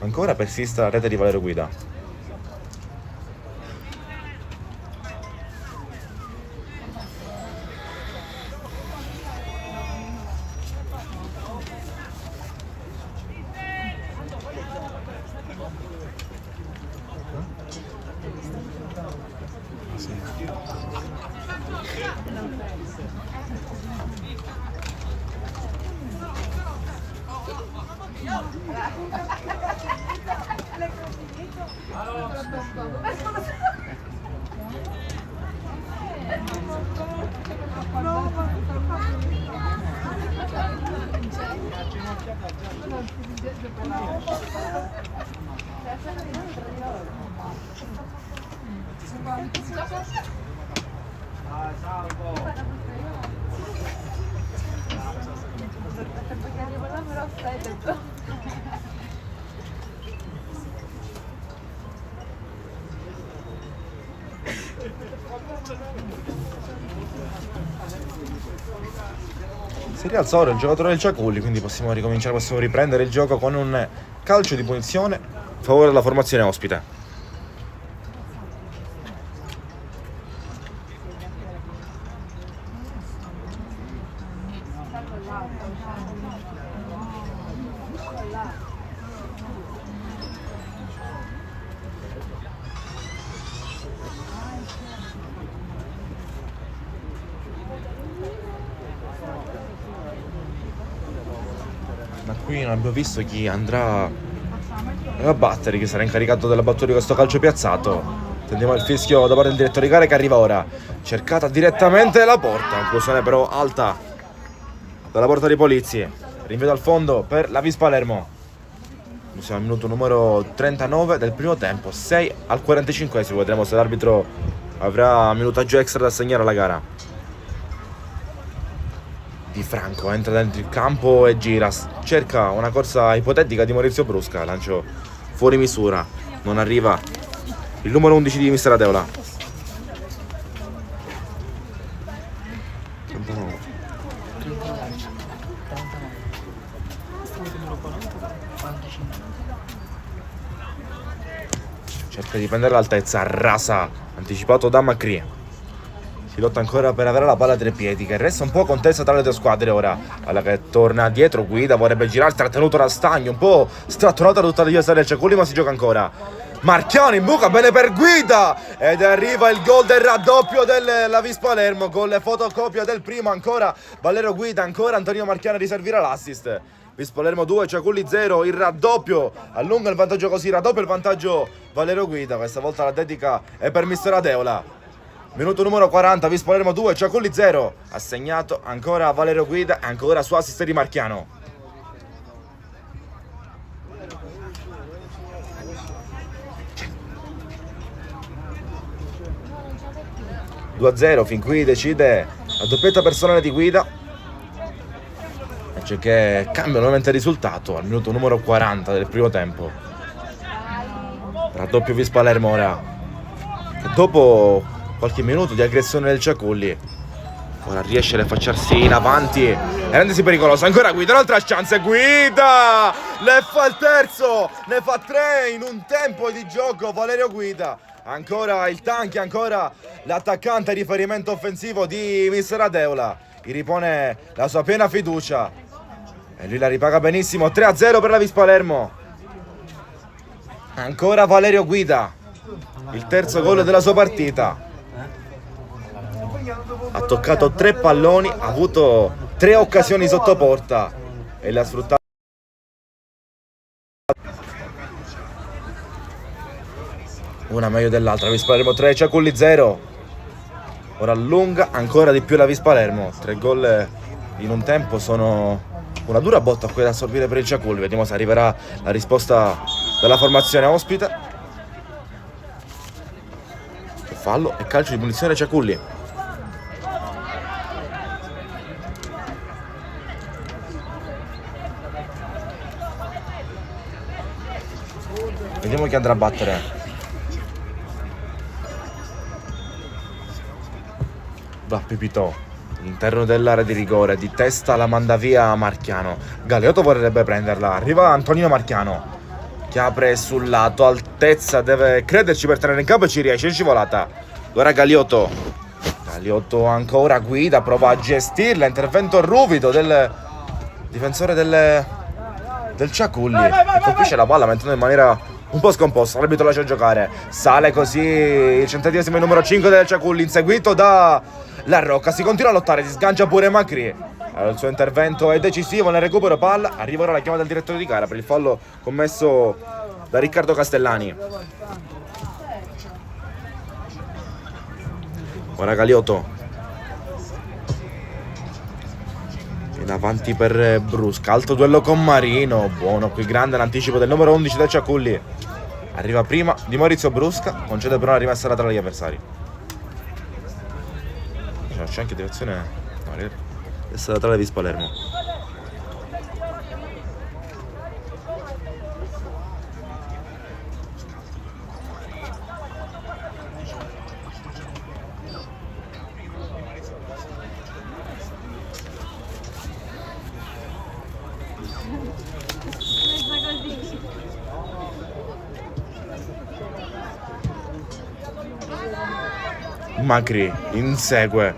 Ancora persiste la rete di Valerio Guida. Si rialza ora il giocatore del Ciaculli, quindi possiamo ricominciare, possiamo riprendere il gioco con un calcio di punizione a favore della formazione ospite. Qui non abbiamo visto chi andrà a battere, chi sarà incaricato della battuta di questo calcio piazzato. Tendiamo il fischio da parte del direttore di gara che arriva ora. Cercata direttamente la porta, inclusione però alta dalla porta di Polizzi. Rinvio dal fondo per la Vis Palermo. Siamo al minuto numero 39 del primo tempo, 6 al 45esimo. Vedremo se l'arbitro avrà minutaggio extra da assegnare alla gara. Di Franco entra dentro il campo e gira, cerca una corsa ipotetica di Maurizio Brusca, lancio fuori misura, non arriva il numero 11 di Mister Adeola. 39. Cerca di prendere l'altezza, rasa, anticipato da Macri. Si lotta ancora per avere la palla tra i piedi, che resta un po' contesa tra le due squadre ora. Alla che torna dietro, Guida vorrebbe girare, trattenuto da Stagno, un po' strattonato da tutta la difesa del Ciaculli, ma si gioca ancora. Marchiano in buca, bene per Guida, ed arriva il gol del raddoppio della Vis Palermo con le fotocopie del primo. Ancora Valerio Guida, ancora Antonio Marchiano a riservare l'assist. Vis Palermo 2, Ciaculli 0, il raddoppio, allunga il vantaggio così, raddoppio il vantaggio Valerio Guida. Questa volta la dedica è per Mister Adeola. Minuto numero 40, Vis Palermo 2, Ciaculli 0. Assegnato ancora Valerio Guida e ancora su assist di Marchiano. (2-0), fin qui decide la doppietta personale di Guida. E c'è che cambia nuovamente il risultato al minuto numero 40 del primo tempo. Raddoppio Vis Palermo ora. E dopo qualche minuto di aggressione del Ciaculli, ora riesce a affacciarsi in avanti e rendersi pericoloso. Ancora Guida, un'altra chance, Guida ne fa il terzo, ne fa 3 in un tempo di gioco Valerio Guida. Ancora il tank, ancora l'attaccante riferimento offensivo di Mister Adeola. Gli ripone la sua piena fiducia e lui la ripaga benissimo. 3-0 per la Vis Palermo. Ancora Valerio Guida, il terzo gol della sua partita. Ha toccato 3 palloni, ha avuto 3 occasioni sotto porta e le ha sfruttate. Una meglio dell'altra. Vis Palermo 3, Ciaculli 0. Ora allunga ancora di più la Vis Palermo. 3 gol in un tempo sono una dura botta qui da assorbire per il Ciaculli. Vediamo se arriverà la risposta della formazione ospite. Fallo e calcio di punizione Ciaculli. Vediamo chi andrà a battere. Va Pipitò, all'interno dell'area di rigore, di testa la manda via Marchiano. Galeotto vorrebbe prenderla, arriva Antonino Marchiano che apre sul lato, altezza, deve crederci per tenere in campo e ci riesce, in scivolata. Ora Galeotto ancora Guida, prova a gestirla, intervento ruvido del difensore del Ciaculli e colpisce la palla mettendo in maniera un po' scomposta. L'arbitro lascia giocare, sale così il 100esimo numero 5 del Ciaculli, inseguito da La Rocca. Si continua a lottare, si sgancia pure Macri. Allora, il suo intervento è decisivo nel recupero palla. Arriva ora la chiamata del direttore di gara per il fallo commesso da Riccardo Castellani. Ora Galeotto in avanti per Brusca, alto duello con Marino, buono qui, grande l'anticipo del numero 11 del Ciaculli. Arriva prima di Maurizio Brusca, concede però una rimessa laterale agli avversari. C'è anche direzione, no, rimessa laterale di Palermo. Macri insegue,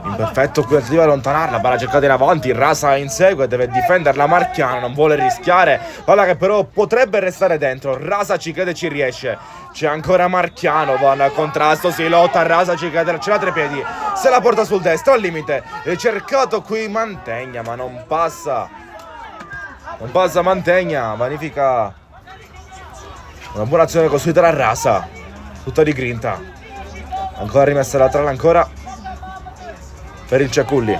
imperfetto qui, tentativo di allontanarla, palla cercata in avanti, Rasa insegue, deve difenderla Marchiano, non vuole rischiare, palla che però potrebbe restare dentro, Rasa ci crede, ci riesce, c'è ancora Marchiano, va al contrasto, si lotta, Rasa ci crede, ce l'ha tra i piedi, se la porta sul destro, al limite, è cercato qui Mantegna ma non passa Non passa Mantegna, vanifica una buona azione costruita da Rasa, tutta di grinta. Ancora rimessa laterale ancora per il Ciaculli.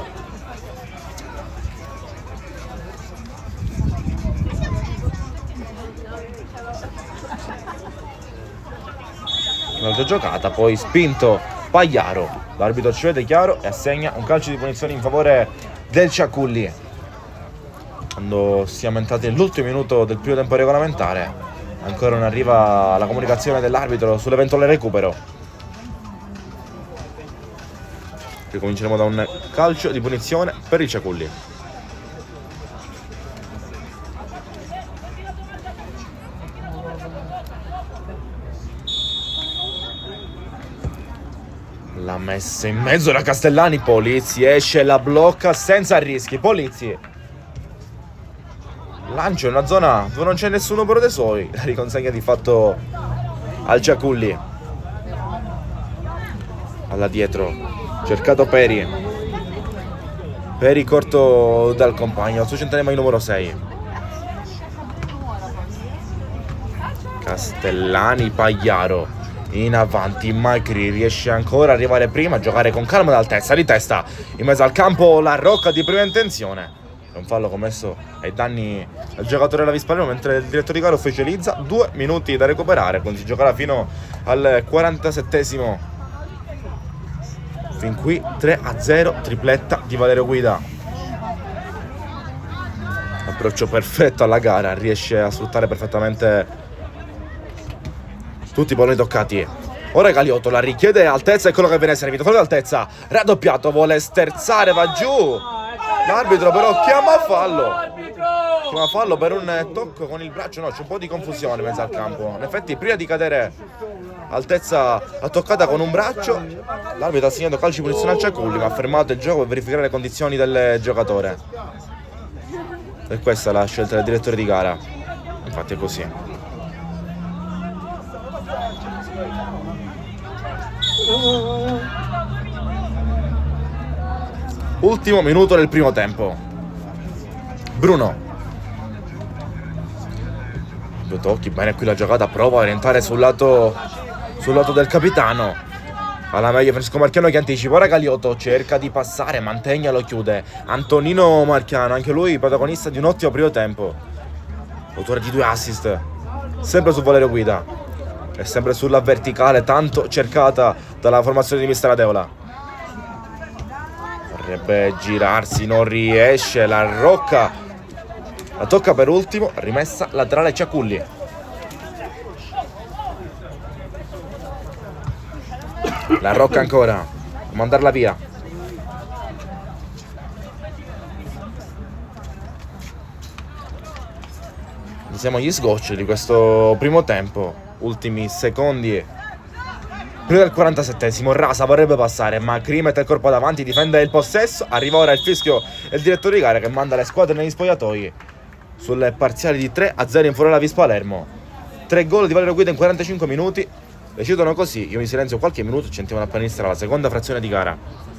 Un'altra giocata, poi spinto Pagliaro. L'arbitro ci vede chiaro e assegna un calcio di punizione in favore del Ciaculli. Quando siamo entrati nell'ultimo minuto del primo tempo regolamentare, ancora non arriva la comunicazione dell'arbitro sull'eventuale recupero. Ricominceremo da un calcio di punizione per il Ciaculli. La messa in mezzo da Castellani, Polizzi esce, la blocca senza rischi. Polizzi lancia in una zona dove non c'è nessuno per dei suoi, la riconsegna di fatto al Ciaculli. Alla dietro, cercato Peri corto dal compagno, al suo centesimo numero 6. Castellani, Pagliaro in avanti, Macri riesce ancora ad arrivare prima, a giocare con calma d'altezza, di testa in mezzo al campo la Rocca di prima intenzione. È un fallo commesso ai danni del giocatore della Vispaleno, mentre il direttore di gara ufficializza 2 minuti da recuperare, quindi si giocherà fino al 47esimo. Fin qui 3-0, tripletta di Valerio Guida. Approccio perfetto alla gara, riesce a sfruttare perfettamente tutti i palloni toccati. Ora Galiotto la richiede altezza e quello che viene servito, fallo d'altezza, raddoppiato, vuole sterzare, va giù. L'arbitro però chiama fallo per un tocco con il braccio. No, c'è un po' di confusione in mezzo al campo. In effetti prima di cadere altezza ha toccata con un braccio, l'arbitro ha segnato calcio di punizione al Ciaculli, ma ha fermato il gioco per verificare le condizioni del giocatore. E questa è la scelta del direttore di gara, infatti è così. Ultimo minuto del primo tempo. Bruno, 2 tocchi, bene qui la giocata, prova a orientare sul lato del capitano. Alla meglio Francesco Marchiano che anticipa. Ora Galiotto cerca di passare, Mantegna lo chiude. Antonino Marchiano, anche lui protagonista di un ottimo primo tempo, autore di 2 assist, sempre su Valerio Guida e sempre sulla verticale tanto cercata dalla formazione di mister Adeola. Vorrebbe girarsi, non riesce, la Rocca la tocca per ultimo, rimessa laterale Ciaculli. La Rocca ancora, mandarla via. Siamo agli sgocci di questo primo tempo, ultimi secondi prima del 47esimo. Rasa vorrebbe passare, ma Cri mette il corpo davanti, difende il possesso. Arriva ora il fischio e il direttore di gara che manda le squadre negli spogliatoi sul parziale di 3-0 in favore della Vis Palermo. 3 gol di Valerio Guida in 45 minuti. Decidono così, io mi silenzio qualche minuto, ci sentiamo appena iniziare la seconda frazione di gara.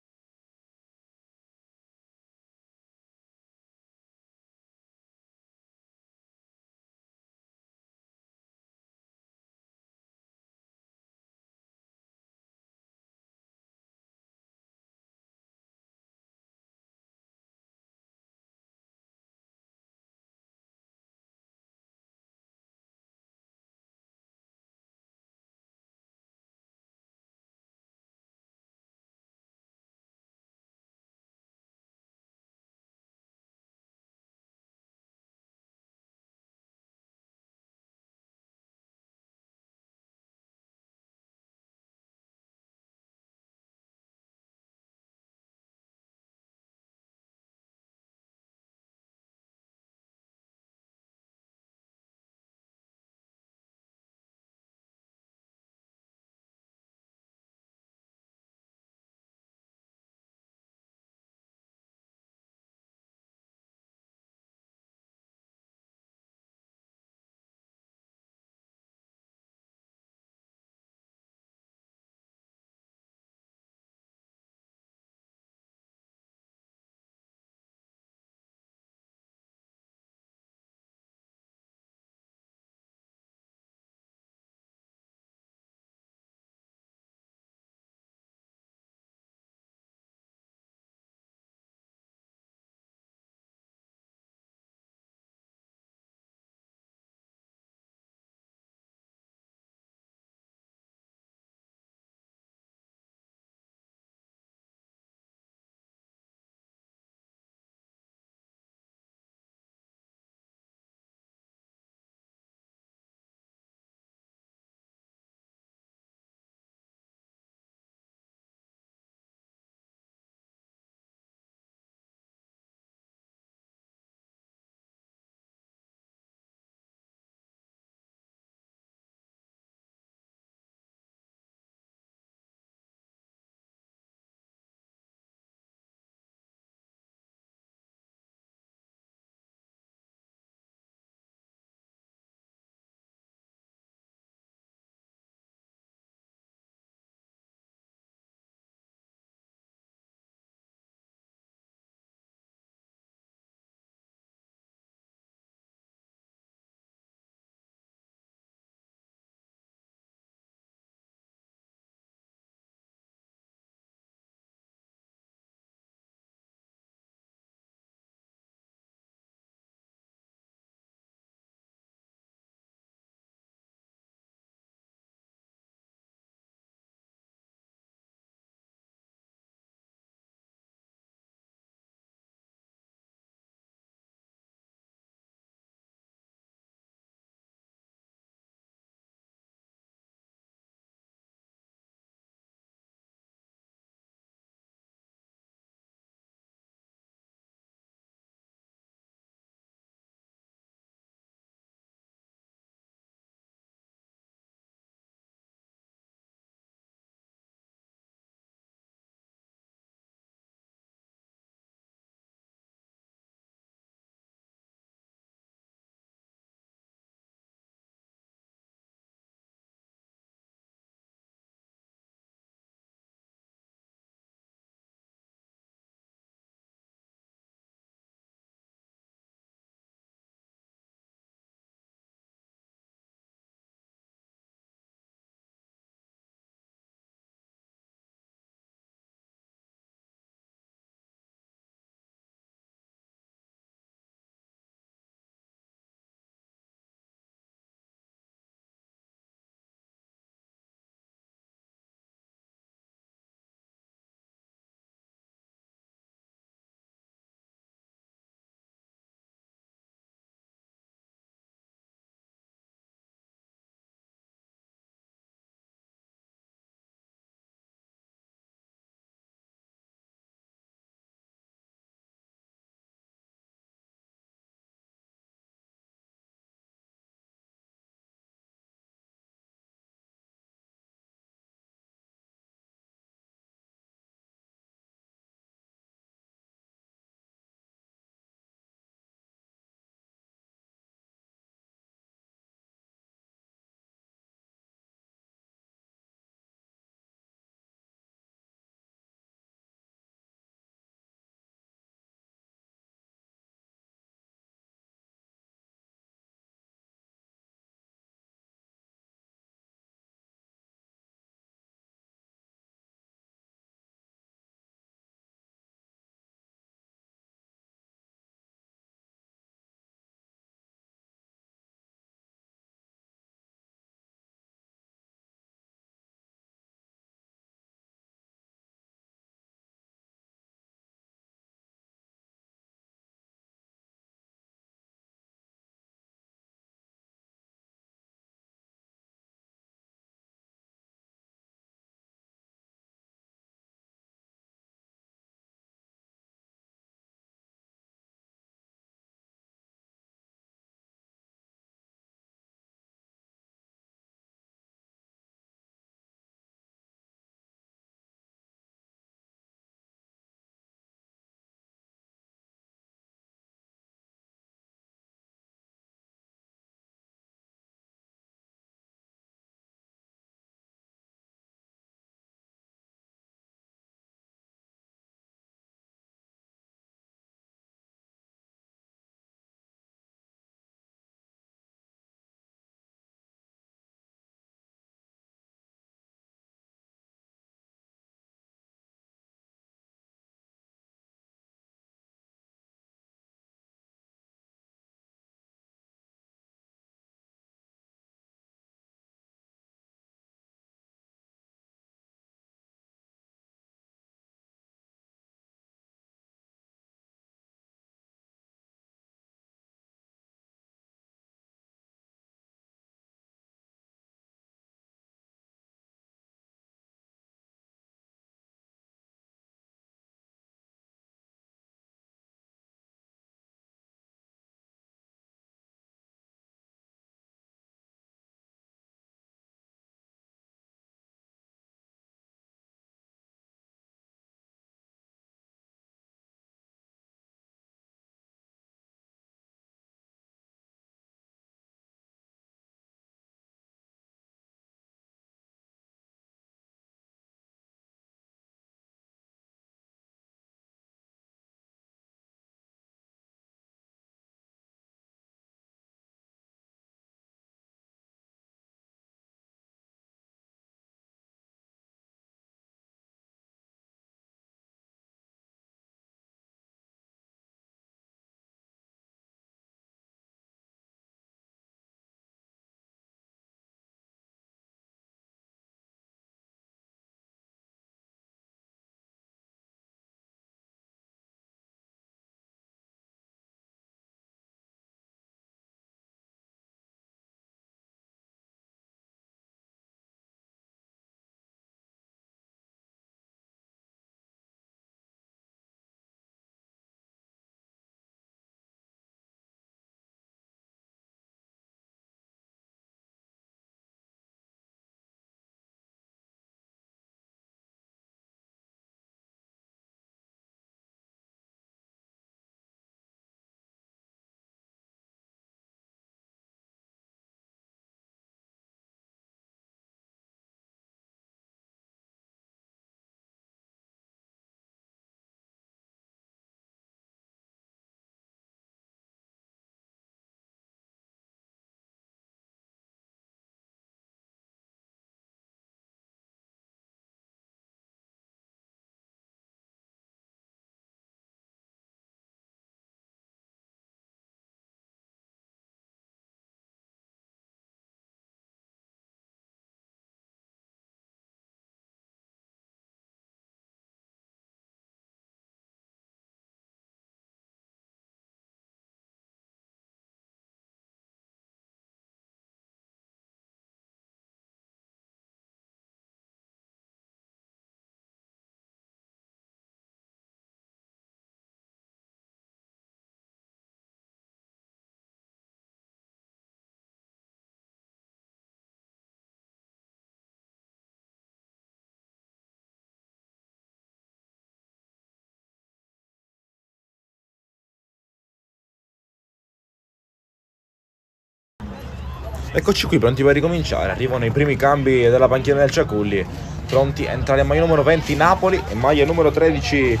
Eccoci qui, pronti per ricominciare. Arrivano i primi cambi della panchina del Ciaculli. Pronti a entrare in maglia numero 20 Napoli e maglia numero 13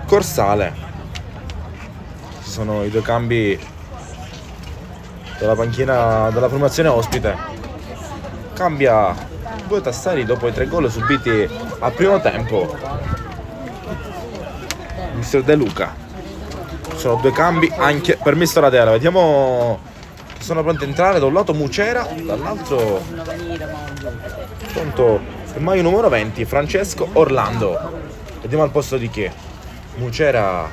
Corsale. Ci sono i due cambi della panchina della formazione ospite. Cambia due tassari dopo i 3 gol subiti al primo tempo. Mister De Luca. Ci sono due cambi anche per Mister Adela. Vediamo che sono pronti a entrare. Da un lato Mucera, dall'altro pronto il maio numero 20 Francesco Orlando. Vediamo al posto di chi. Mucera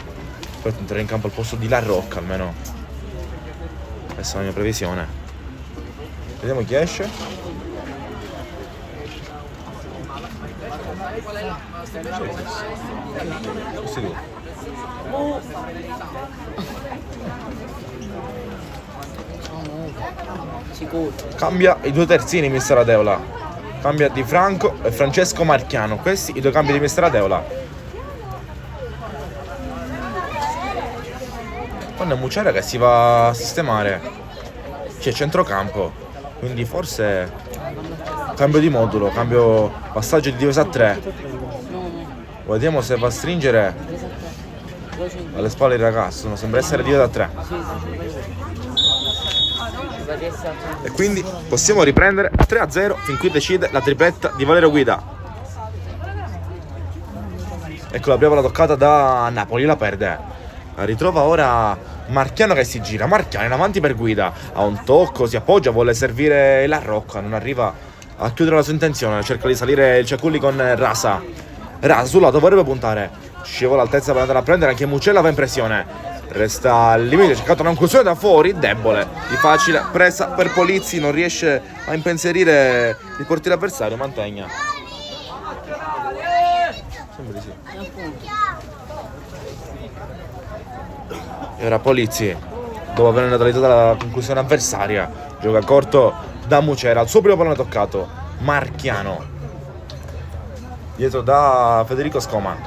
per entrare in campo al posto di La Rocca, almeno questa è la mia previsione. Vediamo chi esce. Questi due. Sicuro. Cambia i due terzini Mister Adeola. Cambia Di Franco e Francesco Marchiano. Questi i due cambi di Mister Adeola. Quando è Mucera che si va a sistemare. C'è centrocampo. Quindi forse cambio di modulo, cambio passaggio di difesa a 3. Vediamo se va a stringere alle spalle il ragazzo. Non sembra essere difesa a 3. E quindi possiamo riprendere 3-0 fin qui decide la tripletta di Valerio Guida. Ecco la prima toccata da Napoli, la perde. La ritrova ora Marchiano che si gira. Marchiano in avanti per Guida. Ha un tocco, si appoggia, vuole servire La Rocca. Non arriva a chiudere la sua intenzione. Cerca di salire il Ciaculli con Rasa. Rasa sul lato vorrebbe puntare. Scivola altezza per andare a prendere. Anche Mucella va in pressione. Resta al limite, ha cercato una incursione da fuori, debole, di facile presa per Polizzi, non riesce a impensierire il portiere avversario, Mantegna. Sembra di sì. E ora Polizzi, dopo aver neutralizzato la conclusione avversaria, gioca corto da Mucera, al suo primo pallone toccato, Marchiano. Dietro da Federico Scoma.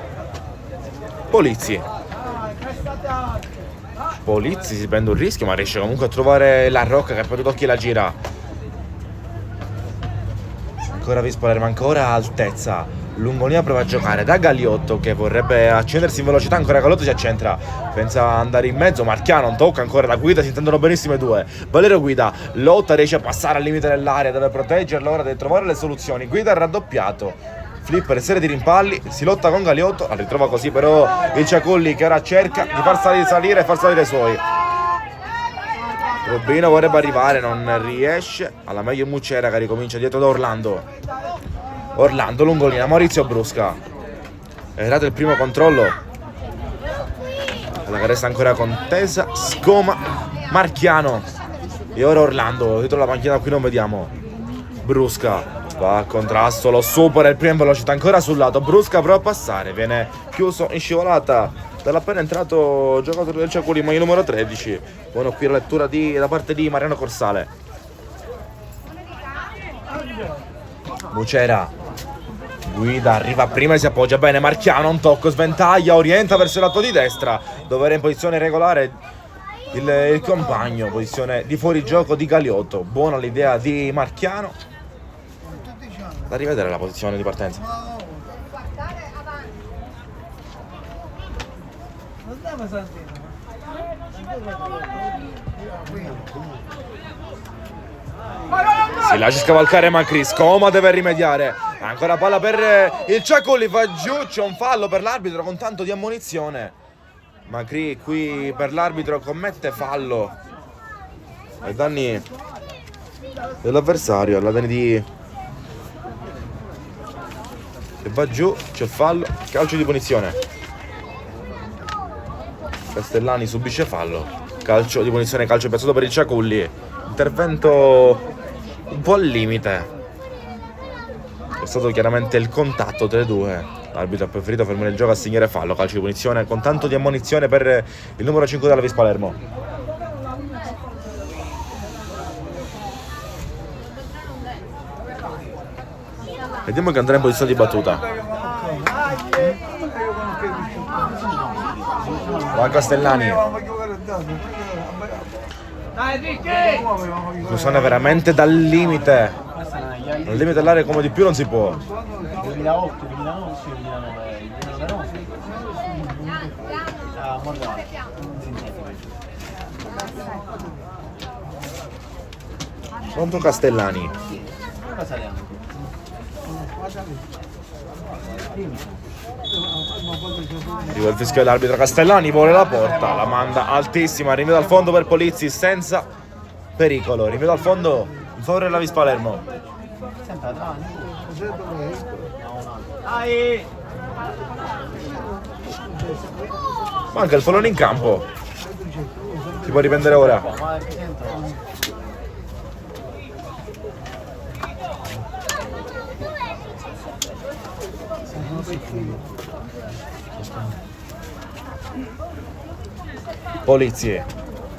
Polizzi si prende un rischio ma riesce comunque a trovare La Rocca che poi tocchi la gira. Ancora Vispaler ma ancora altezza. Lungonia prova a giocare da Galiotto che vorrebbe accendersi in velocità. Ancora Galiotto si accentra, pensa ad andare in mezzo. Marchiano tocca ancora la Guida, si intendono benissimo i due. Valerio Guida lotta, riesce a passare al limite dell'area, deve proteggerlo, ora deve trovare le soluzioni. Guida raddoppiato, flipper, serie di rimpalli, si lotta con Galiotto, la ritrova così però il Ciaculli che ora cerca di far salire e far salire i suoi. Rubino vorrebbe arrivare, non riesce, alla meglio Mucera che ricomincia dietro da Orlando. Orlando, lungolina, Maurizio Brusca. È arrivato il primo controllo. La resta ancora contesa, Scoma, Marchiano. E ora Orlando, dietro la panchina qui non vediamo. Brusca. Va a contrasto, lo supera il primo in velocità, ancora sul lato, Brusca prova a passare, viene chiuso in scivolata dall'appena entrato giocatore del Ciaculli, maglia numero 13. Buono qui la lettura da parte di Mariano Corsale. Mucera, Guida, arriva prima e si appoggia bene, Marchiano, un tocco, sventaglia, orienta verso il lato di destra, dove era in posizione regolare il compagno, posizione di fuorigioco di Galiotto. Buona l'idea di Marchiano. Da rivedere la posizione di partenza. Si lascia scavalcare Macri, Scoma deve rimediare. Ancora palla per il Ciaculli, va giù, c'è un fallo per l'arbitro con tanto di ammonizione. Macri qui per l'arbitro commette fallo ai danni dell'avversario, alla danni di... E va giù, c'è il fallo, calcio di punizione. Castellani subisce fallo, calcio di punizione, calcio piazzato per il Ciaculli. Intervento un po' al limite. È stato chiaramente il contatto tra i due. L'arbitro ha preferito fermare il gioco a segnare fallo, calcio di punizione con tanto di ammonizione per il numero 5 della Vis Palermo. Vediamo che andrà in posizione di battuta. Va Castellani. Conclusione veramente dal limite. Al limite dell'area come di più non si può. 2008, 2009, sì, 2009, 2009. Ah, Morgano. Contro Castellani. Cosa saliamo? Arriva il fischio dell'arbitro. Castellani vuole la porta, la manda altissima, rinvio dal fondo per Polizzi senza pericolo, rinvio dal fondo in favore della Vis Palermo. Sempre atrás. Manca il fallone in campo. Si può riprendere ora. Ma è dentro. Polizzi,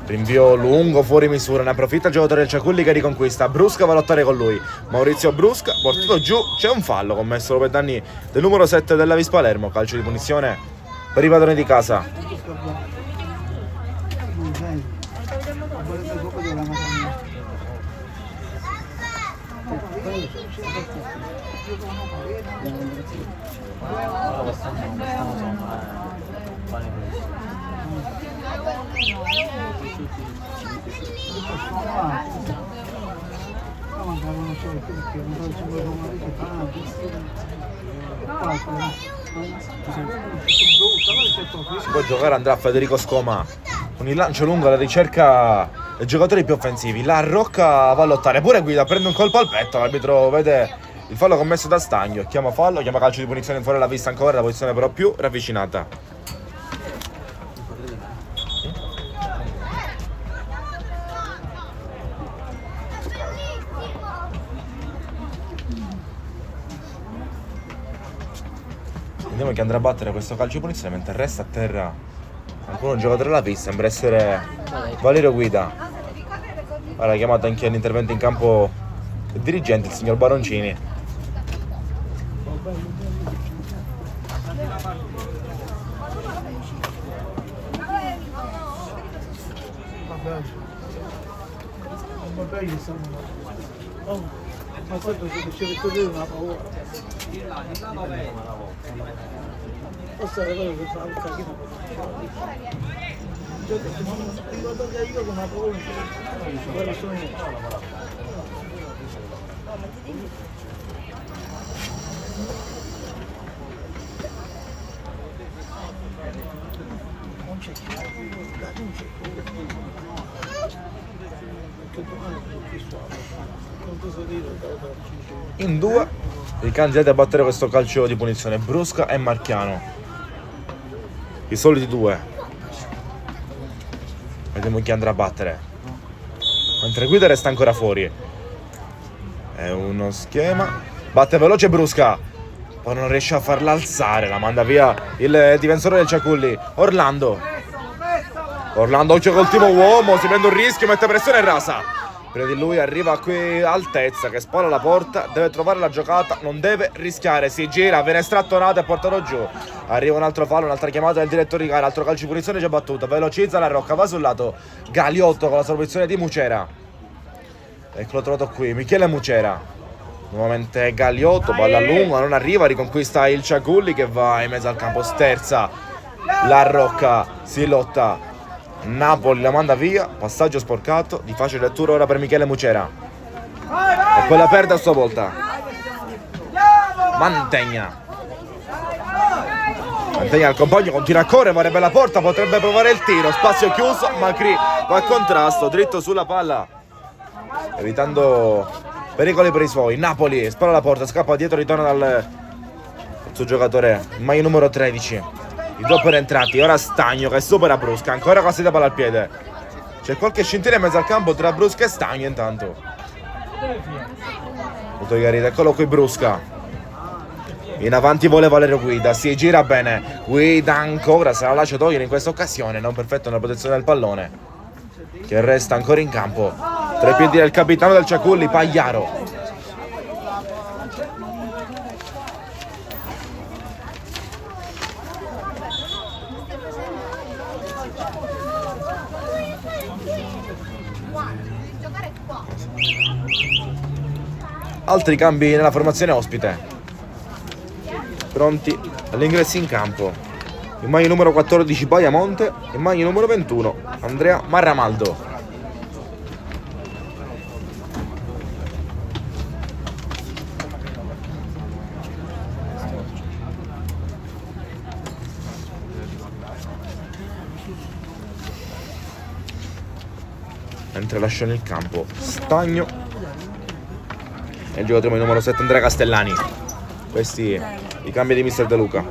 rinvio lungo fuori misura, ne approfitta il giocatore del Ciaculli che riconquista. Brusca va a lottare con lui. Maurizio Brusca, portato giù, c'è un fallo commesso per danni del numero 7 della Vis Palermo. Calcio di punizione per i padroni di casa. Si può giocare, andrà Federico Scoma con il lancio lungo alla ricerca dei giocatori più offensivi. La Rocca va a lottare, pure Guida prende un colpo al petto, l'arbitro vede il fallo commesso da Stagno, chiama fallo, chiama calcio di punizione in fuori la vista ancora, la posizione però più ravvicinata. Vediamo chi andrà a battere questo calcio di punizione mentre resta a terra ancora un giocatore alla pista, sembra essere Valerio Guida. Ora chiamato anche all'intervento in campo il dirigente, il signor Baroncini. Ma questo si deve una paura. Questo è quello che fa il cacchino. Ricordo che io con una paura quello sono io. Non c'è chi, non c'è In due i candidati a battere questo calcio di punizione, Brusca e Marchiano, i soliti due. Vediamo chi andrà a battere, mentre Guida resta ancora fuori. È uno schema, batte veloce Brusca, poi non riesce a farla alzare, la manda via il difensore del Ciaculli. Orlando c'è col timo uomo, si prende un rischio, mette pressione e rasa. Prima di lui arriva qui altezza che spola la porta, deve trovare la giocata, non deve rischiare, si gira, viene estrattonato e portato giù. Arriva un altro fallo, un'altra chiamata del direttore di gara, altro calcio di punizione già battuto, velocizza la Rocca, va sul lato Galiotto con la sorpressione di Mucera. Eccolo trovato qui, Michele Mucera. Nuovamente Galiotto, palla lunga, non arriva, riconquista il Ciaculli che va in mezzo al campo, sterza la Rocca, si lotta. Napoli la manda via, passaggio sporcato, di facile lettura ora per Michele Mucera. E poi la perde a sua volta. Mantegna al compagno, continua a correre, vorrebbe la porta, potrebbe provare il tiro, spazio chiuso, Macri va a contrasto, dritto sulla palla, evitando pericoli per i suoi. Napoli spara la porta, scappa dietro, ritorna dal suo giocatore, maglia numero 13. I due per entrati, ora Stagno che supera Brusca, ancora quasi da palla al piede. C'è qualche scintilla in mezzo al campo tra Brusca e Stagno intanto. Eccolo qui Brusca. In avanti vuole Valerio Guida, si gira bene. Guida ancora, se la lascia togliere in questa occasione, non perfetto nella protezione del pallone. Che resta ancora in campo. Tra i piedi del capitano del Ciaculli, Pagliaro. altri cambi nella formazione ospite. Pronti all'ingresso in campo. In maglia numero 14 Bajamonte, in maglia numero 21 Andrea Marramaldo. Mentre lasciano il campo Stagno e il giocatore numero 7 Andrea Castellani. Questi i cambi di mister De Luca.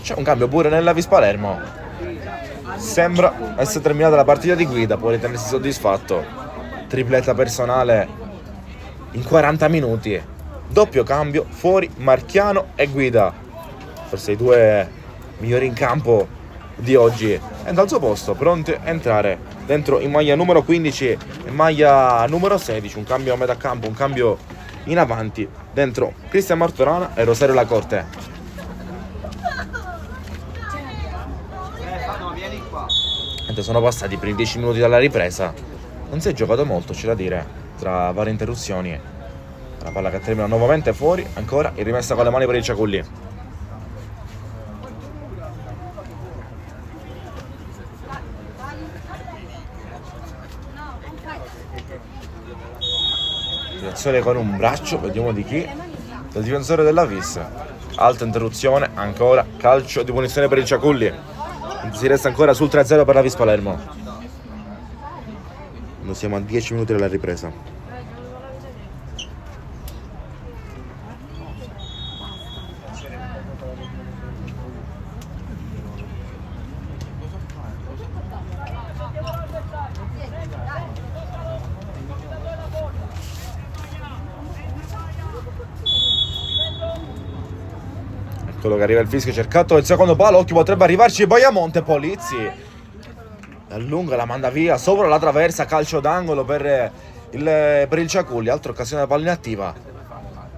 C'è un cambio pure nella Vis Palermo. Sembra essere terminata la partita di guida, può ritenersi soddisfatto. Tripletta personale in 40 minuti. Doppio cambio, fuori Marchiano e Guida. Forse i due migliori in campo di oggi. E dal suo posto, pronti a entrare dentro in maglia numero 15 e maglia numero 16. Un cambio a metà campo, un cambio in avanti. Dentro Cristian Martorana e Rosario Lacorte. Sono passati i primi 10 minuti dalla ripresa. Non si è giocato molto, c'è da dire, tra varie interruzioni. La palla che termina nuovamente fuori, ancora in rimessa con le mani per il Ciaculli. Azione con un braccio, vediamo di chi? Del difensore della Vis. Alta interruzione, ancora calcio di punizione per il Ciaculli. Si resta ancora sul 3-0 per la Vis Palermo. Noi siamo a 10 minuti dalla ripresa. Eccolo che arriva il fischio, cercato il secondo palo, occhio, potrebbe arrivarci Bajamonte, Polizzi allunga, la manda via sopra la traversa, calcio d'angolo per il Ciaculli. Altra occasione da palla inattiva,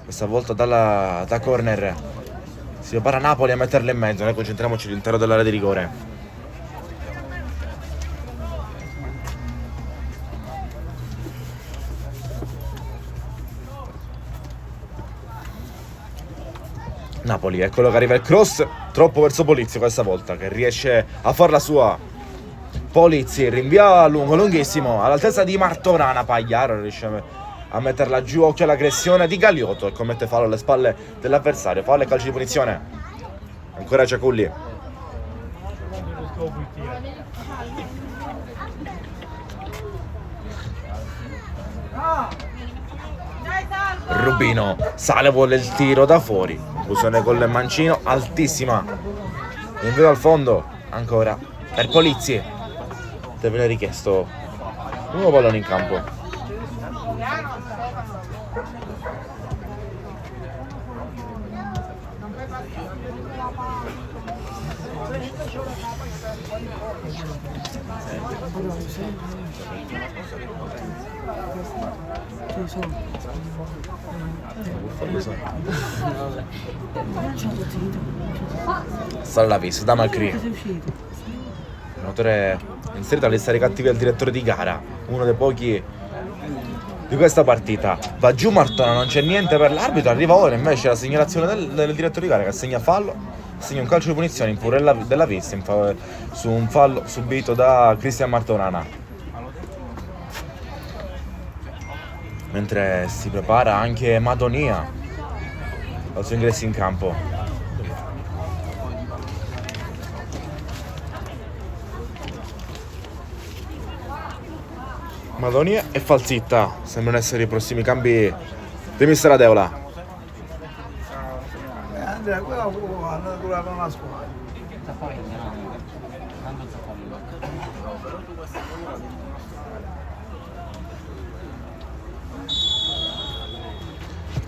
questa volta da corner. Si prepara Napoli a metterla in mezzo, noi concentriamoci all'interno dell'area di rigore. Napoli, eccolo che arriva il cross, troppo verso Polizzi questa volta, che riesce a farla sua. Polizzi rinvia lungo, lunghissimo, all'altezza di Martorana. Pagliaro riesce a metterla giù, occhio all'aggressione di Galiotto e commette fallo alle spalle dell'avversario. Fallo e calcio di punizione. Ancora Ciaculli. Rubino sale, vuole il tiro da fuori. Fusione con il mancino altissima. Invio al fondo, ancora per Polizzi. Deve aver richiesto un nuovo pallone in campo. Sale la Vis da Malcri, giocatore inserito alle liste cattive del direttore di gara, uno dei pochi di questa partita. Va giù Martona, non c'è niente per l'arbitro, arriva ora invece la segnalazione del direttore di gara che assegna fallo, segna un calcio di punizione in favore della Vis su un fallo subito da Cristian Martorana. Mentre si prepara anche Madonia al suo ingresso in campo. Madonia e Falzitta sembrano essere i prossimi cambi di mister Adeola. Andrea, quella può andare durata una squadra.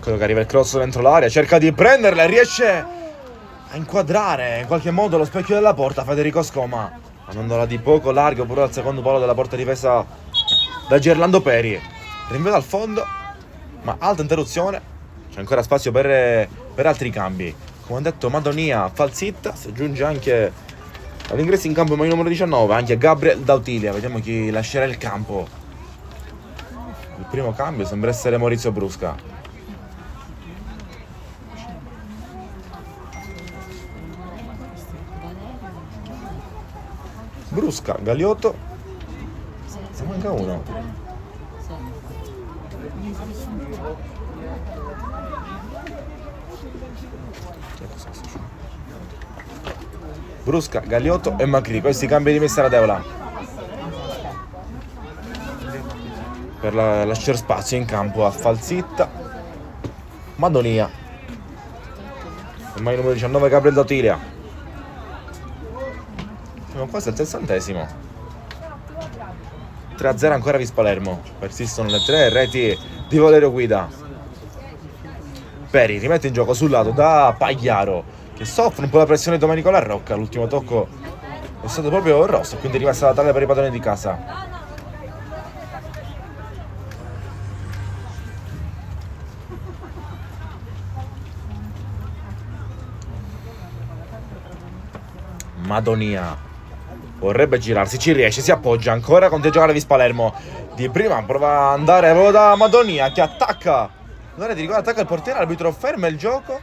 Quello che arriva il cross dentro l'area, cerca di prenderla e riesce a inquadrare in qualche modo lo specchio della porta Federico Scoma, mandandola di poco largo pure al secondo palo della porta difesa da Gerlando Peri. Rinvio dal fondo, ma alta interruzione, c'è ancora spazio per altri cambi. Come ho detto, Madonia, Falzitta, si aggiunge anche All'ingresso in campo il numero 19, anche Gabriel Dautilia. Vediamo chi lascerà il campo. Il primo cambio sembra essere Maurizio Brusca. Brusca, Galiotto. Ne manca uno. Brusca, Galiotto e Macri. Questi cambi di messa alla tavola per lasciare spazio in campo a Falzitta, Madonia e mai numero 19 Gabriel Dautilia. Siamo quasi al 60esimo. 3-0 ancora Vis Palermo. Persistono le 3 reti di Valerio Guida. Peri rimette in gioco sul lato da Pagliaro, che soffre un po' la pressione di Domenico Larrocca. L'ultimo tocco è stato proprio rosso, quindi rimessa la taglia per i padroni di casa. Madonia vorrebbe girarsi, ci riesce, si appoggia ancora con te giocare Vis Palermo. Di prima prova ad andare proprio da Madonia, che attacca. Allora ti ricordo, attacca il portiere, l'arbitro ferma il gioco.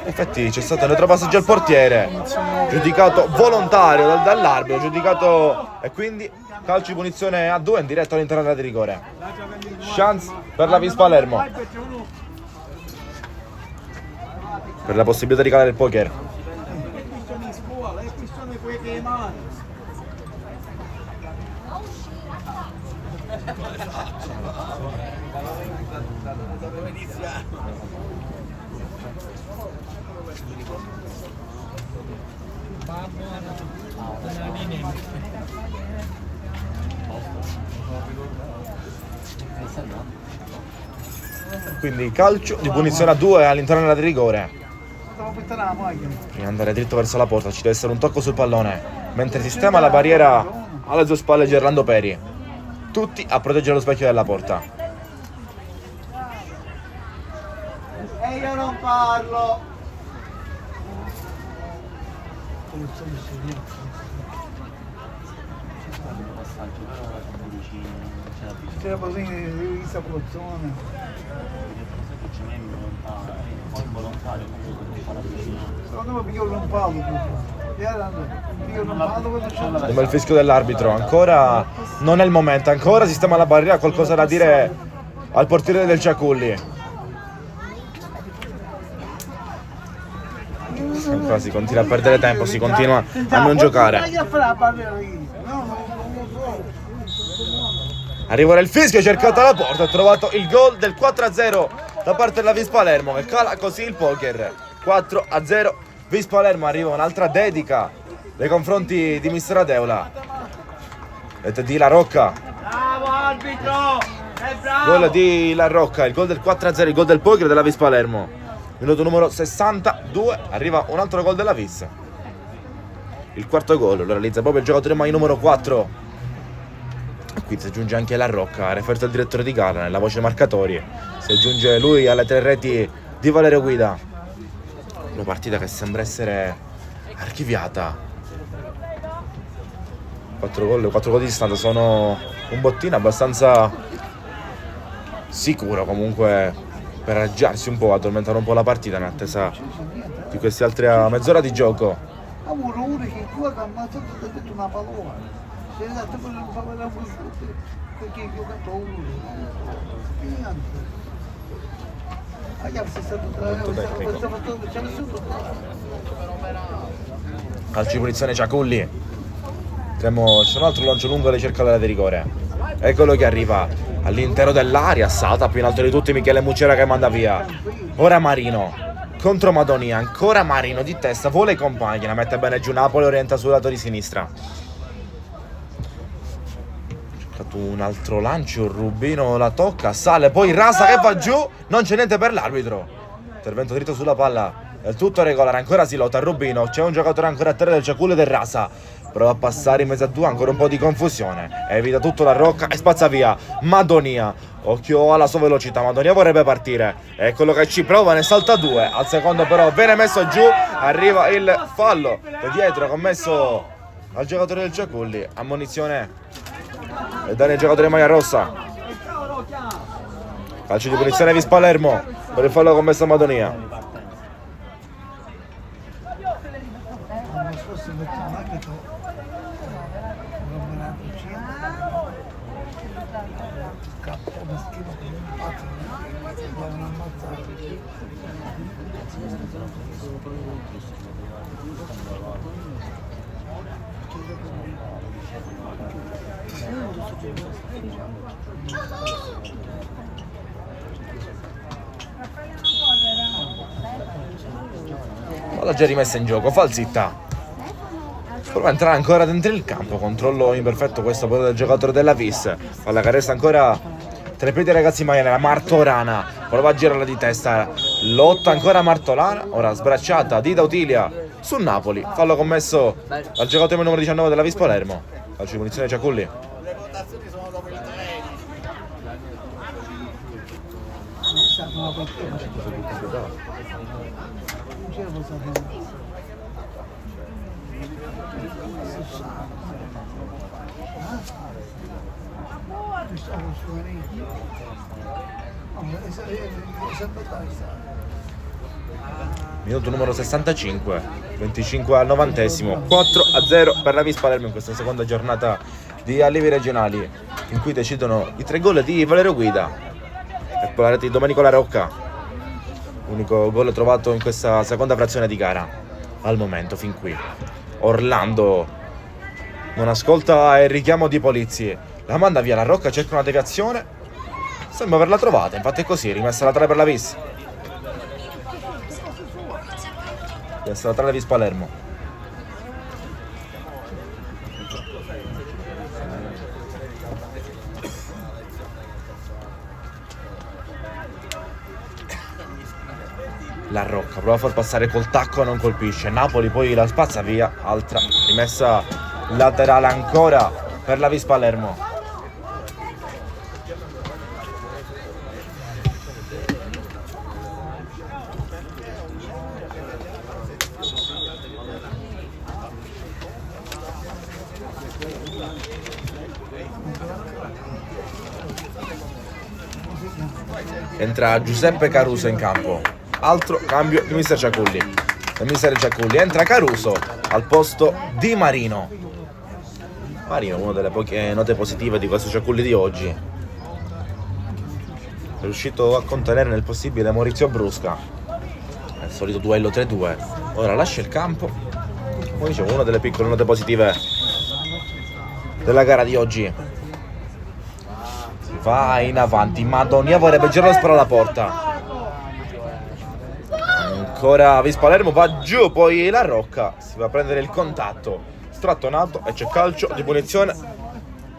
In effetti c'è stato un retropassaggio al portiere, giudicato volontario dall'arbitro, giudicato, e quindi calcio di punizione a 2 in diretto all'interno della di rigore. Chance per la Vis Palermo, per la possibilità di calare il poker. Quindi calcio di punizione a 2 all'interno della di rigore. Prima di andare dritto verso la porta ci deve essere un tocco sul pallone, mentre sistema la barriera alle sue spalle Gerlando Peri. Tutti a proteggere lo specchio della porta. E io non parlo. C'era così in Sapozzone. Secondo me io non parlo. Io non parlo. Come il fischio dell'arbitro, ancora non è il momento, ancora sistema la barriera, qualcosa da dire al portiere del Ciaculli. Ancora si continua a perdere tempo, si continua a non giocare. Arriva ora il fischio, cercata la porta, ha trovato il gol del 4-0 da parte della Vis Palermo, che cala così il poker. 4-0 Vis Palermo. Arriva un'altra dedica nei confronti di Mister Adeola. Vedete di La Rocca. Bravo arbitro! È bravo! Gol di La Rocca, il gol del 4-0, il gol del poker della Vis Palermo. Minuto numero 62, arriva un altro gol della Vis. Il quarto gol lo realizza proprio il giocatore mai numero 4. Qui si aggiunge anche La Rocca, referto il direttore di gara nella voce marcatori. Si aggiunge lui alle 3 reti di Valerio Guida. Una partita che sembra essere archiviata. 4 gol di distanza sono un bottino abbastanza sicuro comunque per aggiarsi un po', addormentare un po' la partita in attesa di queste altre mezz'ora di gioco. Avuto uno che qua che ha ammazzato ti ha detto una parola. Si è dato per non fare la buscetta, perché io ho fatto uno. Calcio di punizione Ciaculli. C'è un altro lancio lungo alla ricerca della di rigore. Eccolo che arriva all'interno dell'area, salta più in alto di tutti Michele Mucera che manda via. Ora Marino contro Madonia, ancora Marino di testa, vola i compagni, la mette bene giù Napoli, orienta sul lato di sinistra. Un altro lancio, Rubino la tocca, sale, poi rasa che va giù, non c'è niente per l'arbitro. Intervento dritto sulla palla, è tutto regolare, ancora si lotta Rubino, c'è un giocatore ancora a terra del Ciaculli del Rasa. Prova a passare in mezzo a 2, ancora un po' di confusione, evita tutto La Rocca e spazza via Madonia. Occhio alla sua velocità, Madonia vorrebbe partire. Eccolo che ci prova, ne salta 2. Al secondo però viene messo giù, arriva il fallo da dietro commesso al giocatore del Ciaculli. Ammonizione e danno il giocatore maglia rossa. Calcio di punizione Vis Palermo per il fallo commesso a Madonia. L'anno scorso il vecchio marito non me l'ha cucina. Capo meschino come un pazzo, mi devono ammazzare. Palla già rimessa in gioco, falsità. Prova a entrare ancora dentro il campo, controllo imperfetto questo poi del giocatore della Vis. Palla che resta ancora tra i piedi dei ragazzi Maianera. Martorana prova a girarla di testa, lotta ancora Martorana, ora sbracciata di Dautilia su Napoli. Fallo commesso dal giocatore numero 19 della Vis Palermo. Calcio di punizione Ciaculli. Minuto numero 65, 25 al 90esimo, 4-0 per la Vis Palermo in questa seconda giornata di allievi regionali, in cui decidono i 3 gol di Valerio Guida e poi la rete di Domenico La Rocca, unico gol trovato in questa seconda frazione di gara al momento fin qui. Orlando non ascolta il richiamo di Polizzi, la manda via, La Rocca cerca una deviazione, sembra averla trovata, infatti è così, rimessa laterale per la Vis. Rimessa laterale Vis Palermo. La Rocca prova a far passare col tacco, non colpisce. Napoli poi la spazza via, altra rimessa laterale ancora per la Vis Palermo. Entra Giuseppe Caruso in campo. Altro cambio di mister Ciaculli. Il mister Ciaculli entra Caruso al posto di Marino. Marino, una delle poche note positive di questo Ciaculli di oggi. È riuscito a contenere nel possibile Maurizio Brusca. È il solito duello 3-2. Ora lascia il campo. Come dicevo, una delle piccole note positive della gara di oggi. Va in avanti, Madonia vorrebbe girare spara alla porta. Ancora Vis Palermo, va giù, poi La Rocca si va a prendere il contatto strattonato e c'è calcio di punizione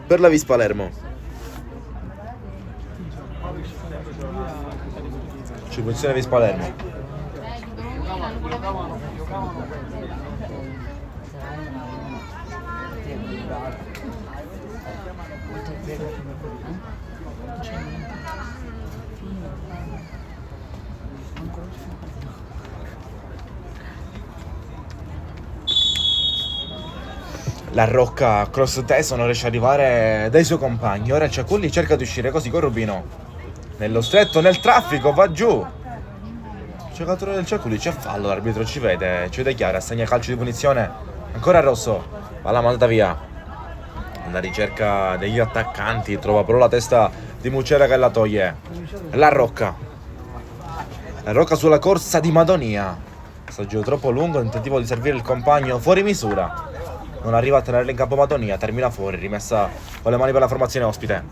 per la Vis Palermo. C'è punizione Vis Palermo. La Rocca cross testo non riesce ad arrivare dai suoi compagni. Ora il Ciaculli cerca di uscire così con Rubino. Nello stretto, nel traffico, va giù. Il giocatore del Ciaculli c'è fallo, l'arbitro ci vede chiaro, assegna calcio di punizione. Ancora rosso, palla mandata via. Alla ricerca degli attaccanti, trova però la testa di Mucera che la toglie. La Rocca. La Rocca sulla corsa di Madonia. Passaggio troppo lungo, tentativo di servire il compagno fuori misura. Non arriva a tenerla in campo Madonia, termina fuori, rimessa con le mani per la formazione ospite.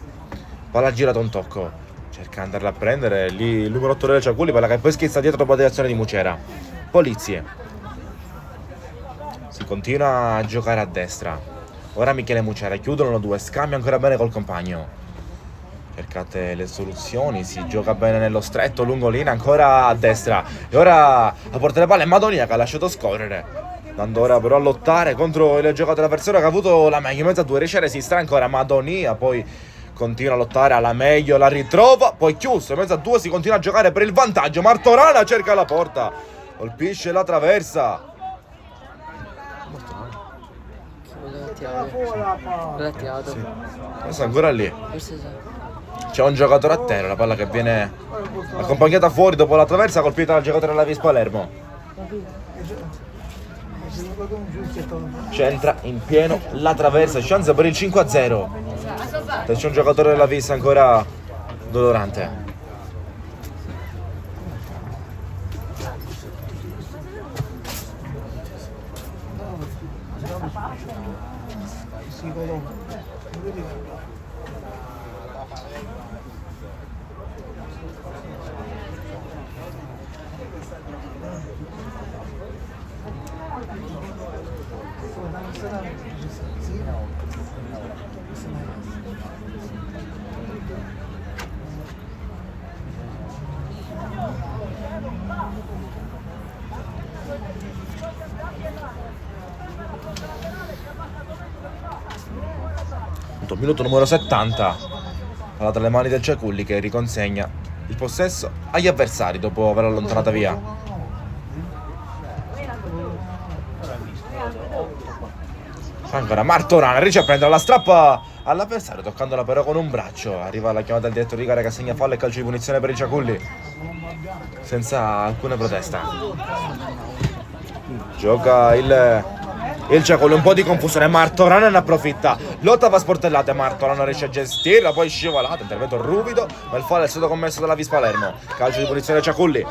Palla girata un tocco, cerca di andarla a prendere, lì il numero 8 del Ciaculli, palla che poi schizza dietro dopo la direzione di Mucera. Polizie. Si continua a giocare a destra. Ora Michele Mucera, chiudono 2, scambia ancora bene col compagno. Cercate le soluzioni, si gioca bene nello stretto, lungolina ancora a destra. E ora a porta le palle Madonia che ha lasciato scorrere. Dando ora però a lottare contro il giocatore avversario che ha avuto la meglio in mezzo a 2, riesce a resistere ancora Madonia, poi continua a lottare alla meglio, la ritrova, poi chiuso, in mezzo a due si continua a giocare per il vantaggio. Martorana cerca la porta, colpisce la traversa. L'ha tirato. Sì. Adesso è ancora lì. Forse sì. C'è un giocatore a terra, la palla che viene accompagnata fuori dopo la traversa, colpita dal giocatore della Vis Palermo. C'entra in pieno la traversa, chance per il 5-0. C'è un giocatore della Vis ancora dolorante. Minuto numero 70, palla tra le mani del Ciaculli che riconsegna il possesso agli avversari dopo averla allontanata via. Ancora Martorana riesce a prendere la strappa all'avversario, toccandola però con un braccio. Arriva la chiamata del direttore di gara che assegna fallo e calcio di punizione per i Ciaculli senza alcuna protesta. Gioca il Ciaculli, un po' di confusione, Martorana ne approfitta, lotta va sportellata, Martorana riesce a gestirla, poi scivolata, intervento ruvido, ma il fallo è stato commesso dalla Vis Palermo. Calcio di punizione Ciaculli.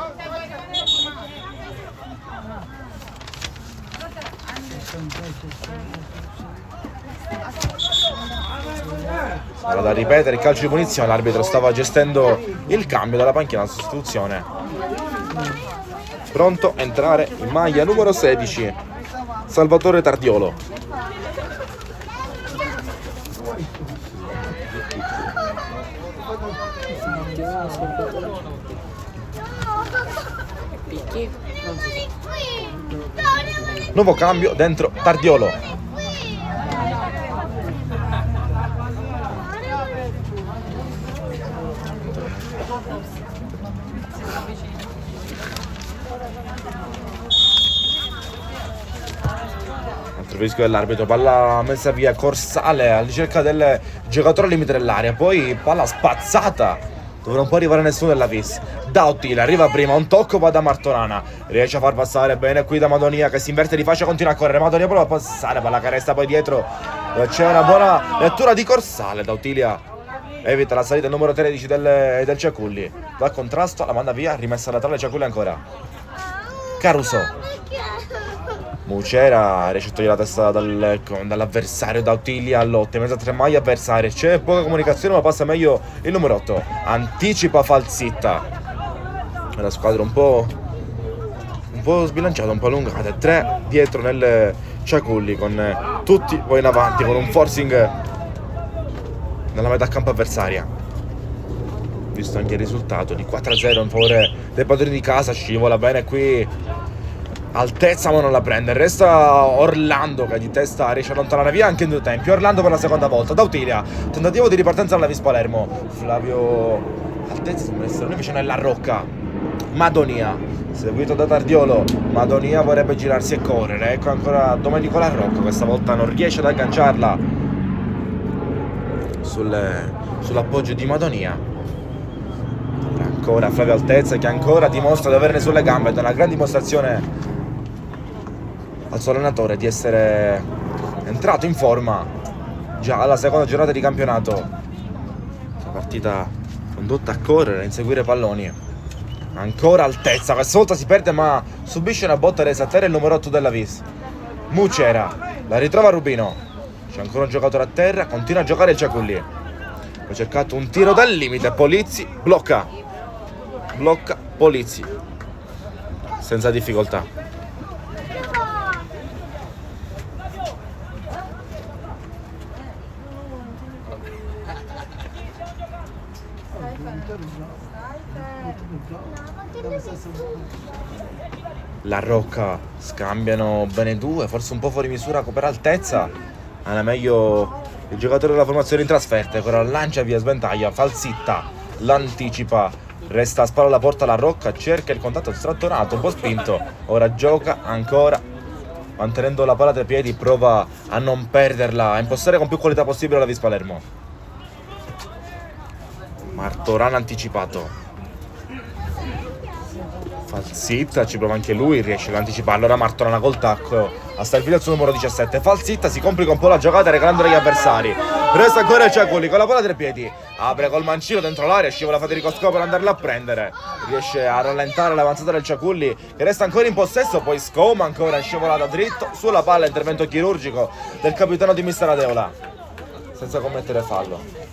Era da ripetere il calcio di punizione, l'arbitro stava gestendo il cambio dalla panchina, la sostituzione. Pronto a entrare in maglia numero 16 Salvatore Tardiolo. Picchi? Non si sa. Nuovo cambio dentro Tardiolo. Rischio dell'arbitro, palla messa via, Corsale alla ricerca del giocatore al limite dell'area, poi palla spazzata, dovrà un po' arrivare nessuno della Vis. Dautile arriva prima, un tocco va da Martorana, riesce a far passare bene qui da Madonia che si inverte di faccia, continua a correre, Madonia prova a passare, palla che resta poi dietro, c'è una buona lettura di Corsale, Dautilia evita la salita numero 13 del Ciaculli, va al contrasto, la manda via, rimessa laterale Ciaculli ancora. Caruso. Mucera riesce a togliere la testa dall'avversario, Dautilia allotta in mezzo a tre maglie avversarie, c'è poca comunicazione ma passa meglio il numero 8, anticipa Falzitta. La squadra un po' sbilanciata, un po' allungata, tre dietro nel Ciaculli con tutti poi in avanti con un forcing nella metà campo avversaria. Visto anche il risultato di 4-0 in favore dei padroni di casa, scivola bene qui altezza ma non la prende, resta Orlando che di testa riesce a allontanare via anche in due tempi. Orlando per la seconda volta, Dautilia, tentativo di ripartenza dalla Vis Palermo, Flavio altezza sembra essere lui vicino alla Rocca, Madonia seguito da Tardiolo, Madonia vorrebbe girarsi e correre, ecco ancora Domenico La Rocca, questa volta non riesce ad agganciarla sull'appoggio di Madonia. Ancora Flavio Altezza che ancora dimostra di averne sulle gambe, da una gran dimostrazione al suo allenatore di essere entrato in forma già alla seconda giornata di campionato. La partita condotta a correre, a inseguire palloni. Ancora Altezza, questa volta si perde ma subisce una botta resa a terra il numero 8 della Vis. Mucera, la ritrova Rubino, c'è ancora un giocatore a terra, continua a giocare il Ciaculli. Ha cercato un tiro dal limite, Polizzi blocca Polizzi senza difficoltà. La Rocca scambiano bene due, forse un po' fuori misura per altezza, alla meglio il giocatore della formazione in trasferta, ora lancia via sventaglia, Falsitta l'anticipa, resta a spalla alla porta la Rocca, cerca il contatto strattonato, un po' spinto, ora gioca ancora mantenendo la palla tra i piedi, prova a non perderla, a impostare con più qualità possibile la Vis Palermo. Martorana anticipato, Falsitta ci prova anche lui, riesce ad anticipare, allora Martorana col tacco a Stalvino al suo numero 17, Falsitta si complica un po' la giocata regalandole agli avversari, resta ancora il Ciaculli con la palla tra i piedi, apre col mancino dentro l'area, scivola Federico Scò per andarla a prendere, riesce a rallentare l'avanzata del Ciaculli che resta ancora in possesso, poi Scoma ancora scivolata dritto sulla palla, intervento chirurgico del capitano di Mister Adeola senza commettere fallo.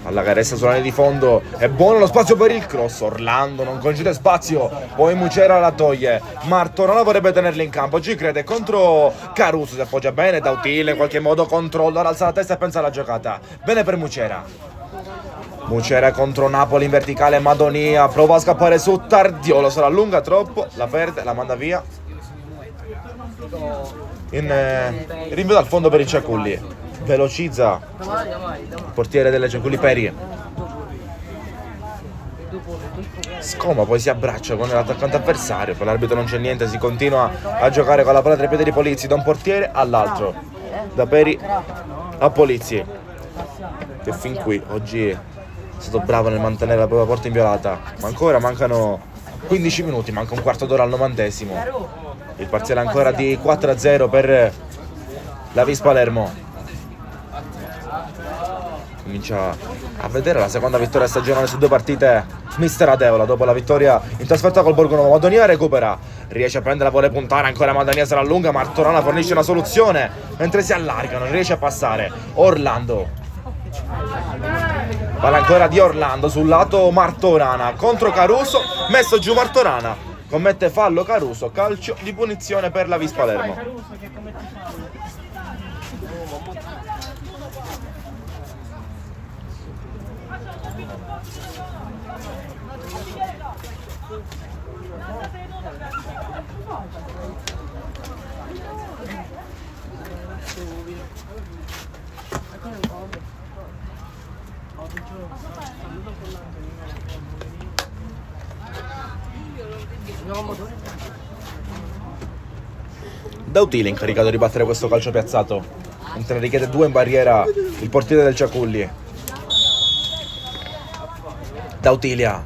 Palla che resta sulla linea di fondo, è buono lo spazio per il cross, Orlando non concede spazio, poi Mucera la toglie, Martorana vorrebbe tenerla in campo, ci crede contro Caruso, si appoggia bene, Dautile in qualche modo controlla, alza la testa e pensa alla giocata, bene per Mucera. Mucera contro Napoli in verticale, Madonia prova a scappare su Tardiolo, se la allunga troppo, la perde, la manda via. Rinvio dal fondo per il Ciaculli, velocizza il portiere delle Ciaculli Peri. Scoma poi si abbraccia con l'attaccante avversario, per l'arbitro non c'è niente, si continua a giocare con la palla tra i piedi di Polizzi, da un portiere all'altro, da Peri a Polizzi, che fin qui oggi è stato bravo nel mantenere la propria porta inviolata, ma ancora mancano 15 minuti, manca un quarto d'ora al 90esimo. Il parziale ancora di 4-0 per la Vis Palermo. Comincia a vedere la seconda vittoria stagionale su 2 partite Mister Adeola dopo la vittoria in trasferta col Borgonovo. Madonia recupera, riesce a prenderla, vuole puntare ancora Madonia, se la allunga, Martorana fornisce una soluzione mentre si allargano, non riesce a passare. Orlando, palla ancora di Orlando sul lato Martorana contro Caruso, messo giù Martorana, commette fallo Caruso, calcio di punizione per la Vis Palermo. Dautile incaricato di battere questo calcio piazzato, mentre ne richiede 2 in barriera il portiere del Ciaculli. Dautilia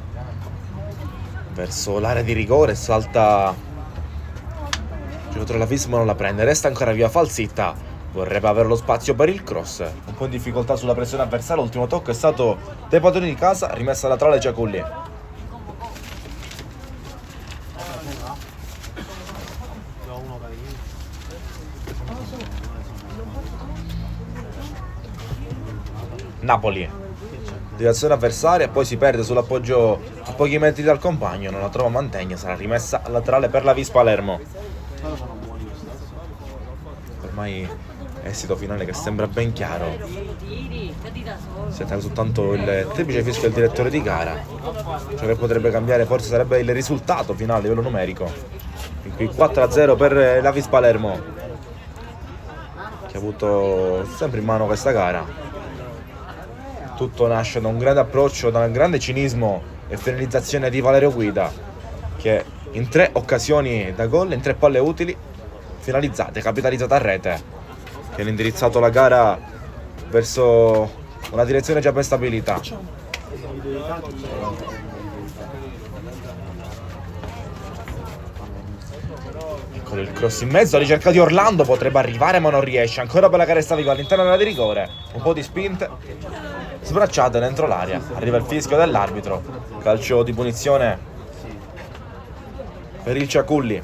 verso l'area di rigore, salta il giocatore della Vis, ma non la prende, resta ancora via Falsitta, vorrebbe avere lo spazio per il cross, un po' in difficoltà sulla pressione avversaria, l'ultimo tocco è stato dei padroni di casa, rimessa laterale Ciaculli. Napoli, direzione avversaria, poi si perde sull'appoggio a pochi metri dal compagno, non la trova Mantegna, sarà rimessa laterale per la Vis Palermo. Ormai esito finale che sembra ben chiaro, si attende soltanto il triplice fischio del direttore di gara. Ciò che potrebbe cambiare forse sarebbe il risultato finale a livello numerico. In qui 4-0 per la Vis Palermo, che ha avuto sempre in mano questa gara. Tutto nasce da un grande approccio, da un grande cinismo e finalizzazione di Valerio Guida, che in 3 occasioni da gol, in 3 palle utili finalizzate, capitalizzate a rete, che hanno indirizzato la gara verso una direzione già ben stabilita. Eccolo il cross in mezzo, la ricerca di Orlando, potrebbe arrivare ma non riesce, ancora bella caressa viva all'interno della di rigore, un po' di spinte, sbracciate dentro l'aria, arriva il fischio dell'arbitro, calcio di punizione per il Ciaculli.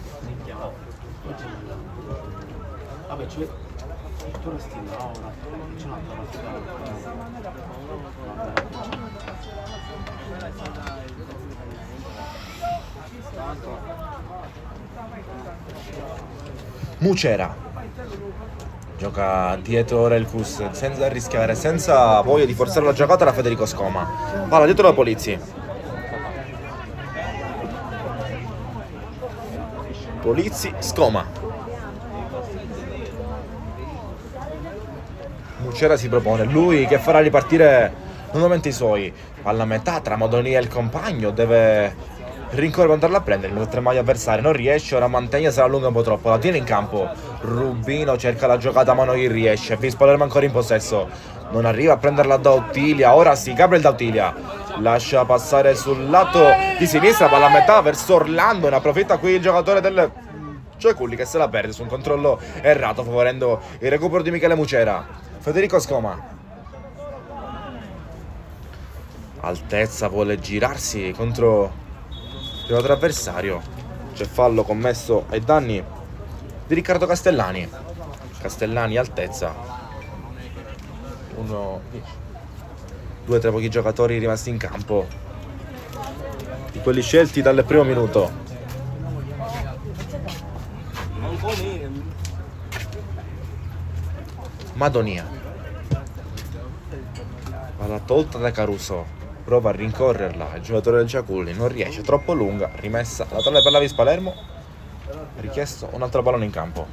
Mucera gioca dietro Relkus senza rischiare, senza voglia di forzare la giocata da Federico Scoma. Palla dietro la Polizzi. Polizzi, Scoma. Mucera si propone, lui che farà ripartire nuovamente i suoi. Palla a metà tra Madonia e il compagno, deve rincorrere, andarla a prendere, il tremaglio avversario non riesce, ora Mantegna se la allunga un po' troppo, la tiene in campo. Rubino cerca la giocata ma non gli riesce, Vis Palermo ancora in possesso, non arriva a prenderla da Ottilia, ora sì, Gabriel da Ottilia, lascia passare sul lato di sinistra, palla a metà verso Orlando, ne approfitta qui il giocatore del Ciaculli che se la perde su un controllo errato, favorendo il recupero di Michele Mucera. Federico Scoma, altezza, vuole girarsi contro il giocatore avversario, c'è fallo commesso ai danni di Riccardo Castellani. Castellani altezza, due tra pochi giocatori rimasti in campo, di quelli scelti dal primo minuto. Madonia, palla tolta da Caruso, prova a rincorrerla, il giocatore del Ciaculli non riesce, troppo lunga, rimessa laterale per la Vis Palermo, richiesto un altro pallone in campo.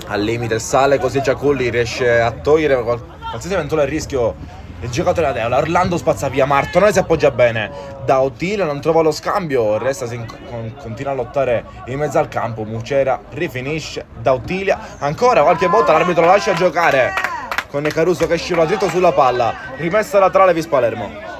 Al limite sale così Ciaculli riesce a togliere qualsiasi eventuale rischio il giocatore da Deola. Orlando spazza via, Martonale si appoggia bene, da Ottilia non trova lo scambio, resta continua a lottare in mezzo al campo. Mucera rifinisce, da Ottilia ancora qualche volta l'arbitro lascia giocare con Caruso che scivola dritto sulla palla, rimessa laterale Vis Palermo.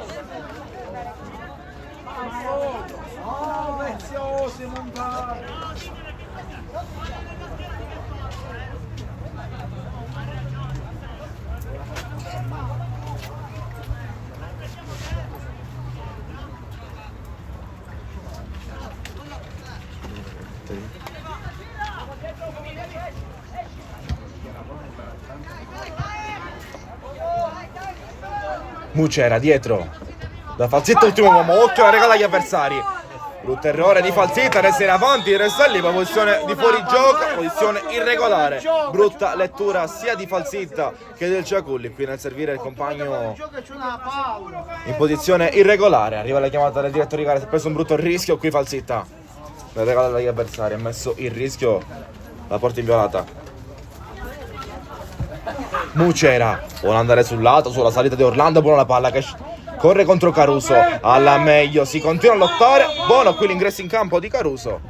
Mucera dietro, da Falzetta ultimo uomo, occhio la regala agli avversari, brutto errore di Falzetta, resta in avanti, resta lì, posizione di fuorigioco, posizione irregolare, brutta lettura sia di Falzetta che del Ciaculli qui nel servire il compagno in posizione irregolare. Arriva la chiamata del direttore di gara, si è preso un brutto rischio qui Falzetta, la regala agli avversari, ha messo il rischio, la porta inviolata. Mucera vuole andare sul lato, sulla salita di Orlando, buona la palla che corre contro Caruso, alla meglio, si continua a lottare, buono qui l'ingresso in campo di Caruso,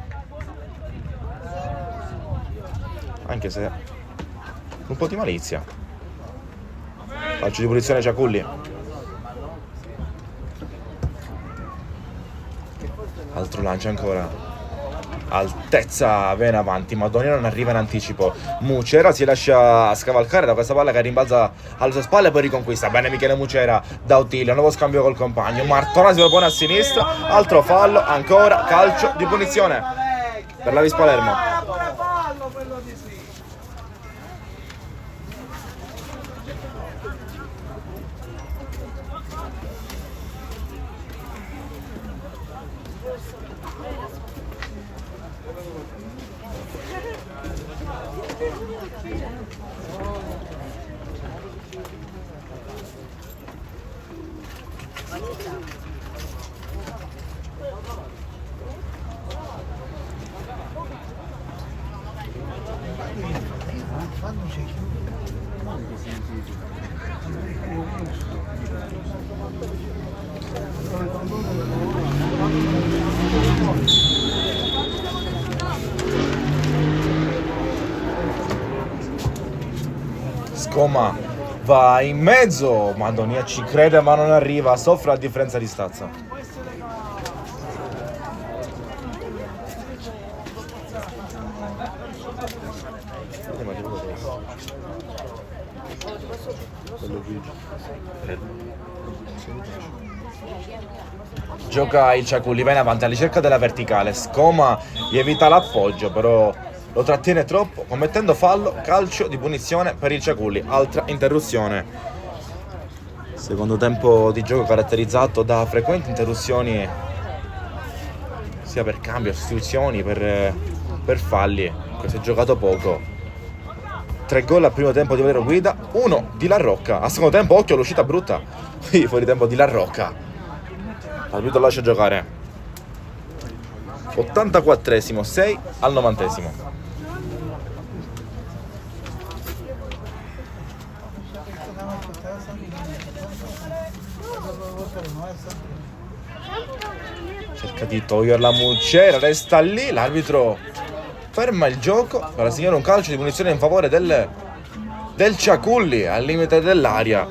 anche se un po' di malizia. Calcio di punizione Ciaculli, altro lancio ancora, altezza, viene avanti, Madonia non arriva in anticipo, Mucera si lascia scavalcare da questa palla che rimbalza alle sue spalle e poi riconquista bene Michele Mucera da Ottilia, nuovo scambio col compagno, Martona si propone a sinistra, altro fallo, ancora calcio di punizione per la Vis Palermo. Scoma va in mezzo, Madonia ci crede ma non arriva, soffre a differenza di stazza. Gioca il Ciaculli, va in avanti alla ricerca della verticale. Scoma gli evita l'appoggio, però lo trattiene troppo, commettendo fallo. Calcio di punizione per il Ciaculli. Altra interruzione. Secondo tempo di gioco caratterizzato da frequenti interruzioni, sia per cambio, sostituzioni, per falli. Si è giocato poco. 3 gol al primo tempo di Valerio Guida, 1 di La Rocca. A secondo tempo, occhio all'uscita brutta. Fuori tempo di La Rocca. L'arbitro lascia giocare. 84esimo, 6 al 90esimo. Cerca di toglierla Mucera, resta lì, l'arbitro ferma il gioco per assegnare un calcio di punizione in favore del Ciaculli al limite dell'area.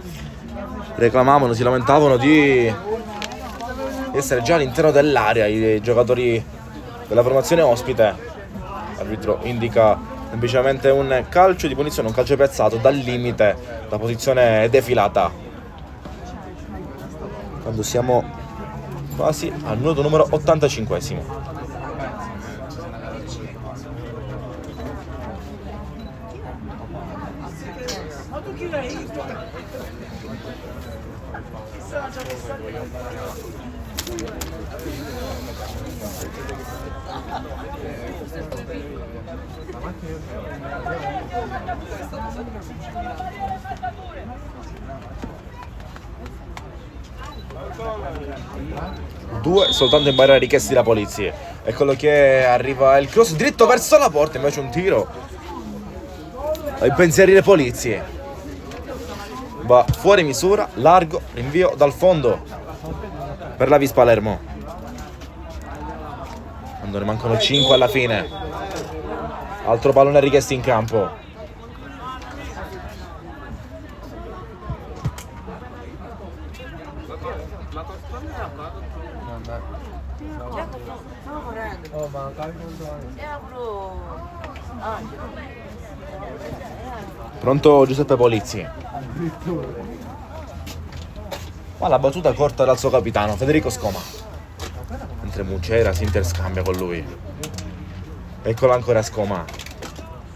Reclamavano, si lamentavano di essere già all'interno dell'area i giocatori della formazione ospite. L'arbitro indica semplicemente un calcio di punizione, un calcio piazzato dal limite, la posizione defilata. Quando siamo quasi al minuto numero 85esimo. Due soltanto in barriera richiesti da polizia. Eccolo che arriva il cross dritto verso la porta, invece un tiro ai pensieri delle polizie. Va fuori misura, largo, rinvio dal fondo per la Vis Palermo. Quando ne mancano 5 alla fine. Altro pallone richiesto in campo. Pronto Giuseppe Polizzi. Ma la battuta corta dal suo capitano Federico Scoma, mentre Mucera si interscambia con lui. Eccolo ancora Scoma.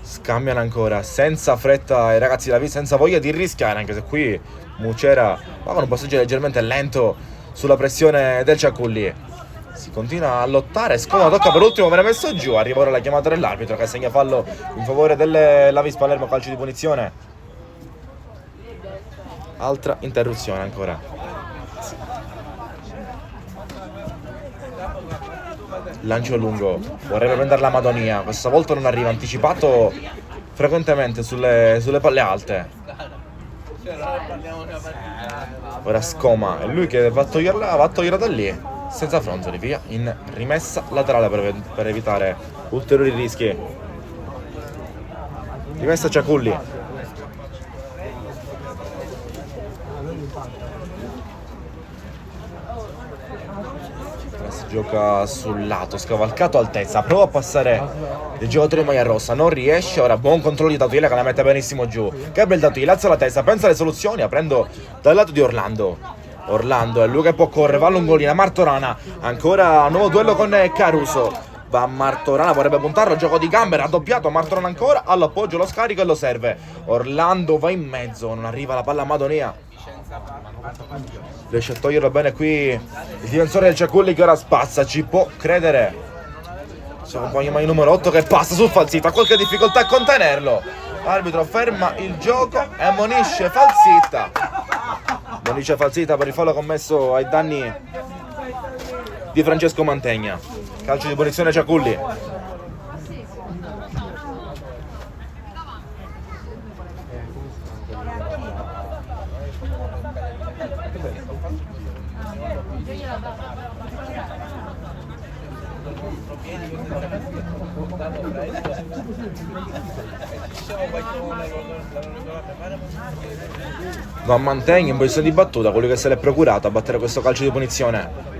Scambiano ancora senza fretta i ragazzi della Vis, senza voglia di rischiare, anche se qui Mucera va con un passaggio leggermente lento sulla pressione del Ciaculli. Si continua a lottare, Scoma tocca per ultimo, viene messo giù. Arriva ora la chiamata dell'arbitro che assegna fallo in favore della Vis Palermo, calcio di punizione. Altra interruzione ancora. Lancio lungo, vorrebbe prendere la Madonia, questa volta non arriva, anticipato frequentemente sulle palle alte. Ora Scoma, è lui che va a toglierla da lì. Senza fronzoli, via in rimessa laterale per evitare ulteriori rischi. Rimessa Ciaculli. Si gioca sul lato, scavalcato altezza, prova a passare il giocatore di maglia rossa, non riesce. Ora buon controllo di Datuila che la mette benissimo giù. Gabriel Datuila alza la testa, pensa alle soluzioni, aprendo dal lato di Orlando. Orlando è lui che può correre, va a Lungolina, Martorana, ancora un nuovo duello con Caruso. Va Martorana, vorrebbe puntarlo, gioco di gambe, raddoppiato, Martorana ancora, all'appoggio, lo scarico e lo serve. Orlando va in mezzo, non arriva la palla a Madonia. Riesce a toglierlo bene qui il difensore del Ciaculli che ora spazza, ci può credere. Suo compagno mai numero 8 che passa sul Falsita, ha qualche difficoltà a contenerlo. L'arbitro ferma il gioco e ammonisce Falsita. Ammonisce Falsita per il fallo commesso ai danni di Francesco Mantegna. Calcio di punizione Ciaculli. Va Mantegna in posizione di battuta, quello che se l'è procurato a battere questo calcio di punizione.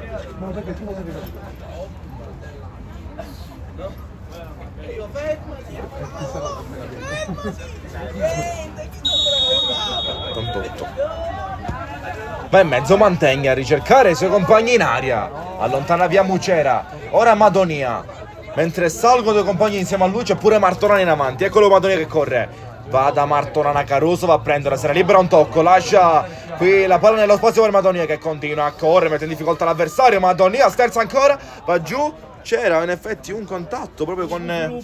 Va in mezzo Mantegna a ricercare i suoi compagni in aria. Allontana via Mucera. Ora Madonia. Mentre salgono due compagni insieme a lui c'è pure Martorana in avanti. Eccolo Madonia che corre. Va da Martorana Caruso, va a prendere, se ne libera un tocco, lascia qui la palla nello spazio per Madonia che continua a correre, mette in difficoltà l'avversario. Madonia sterza ancora, va giù. C'era in effetti un contatto proprio con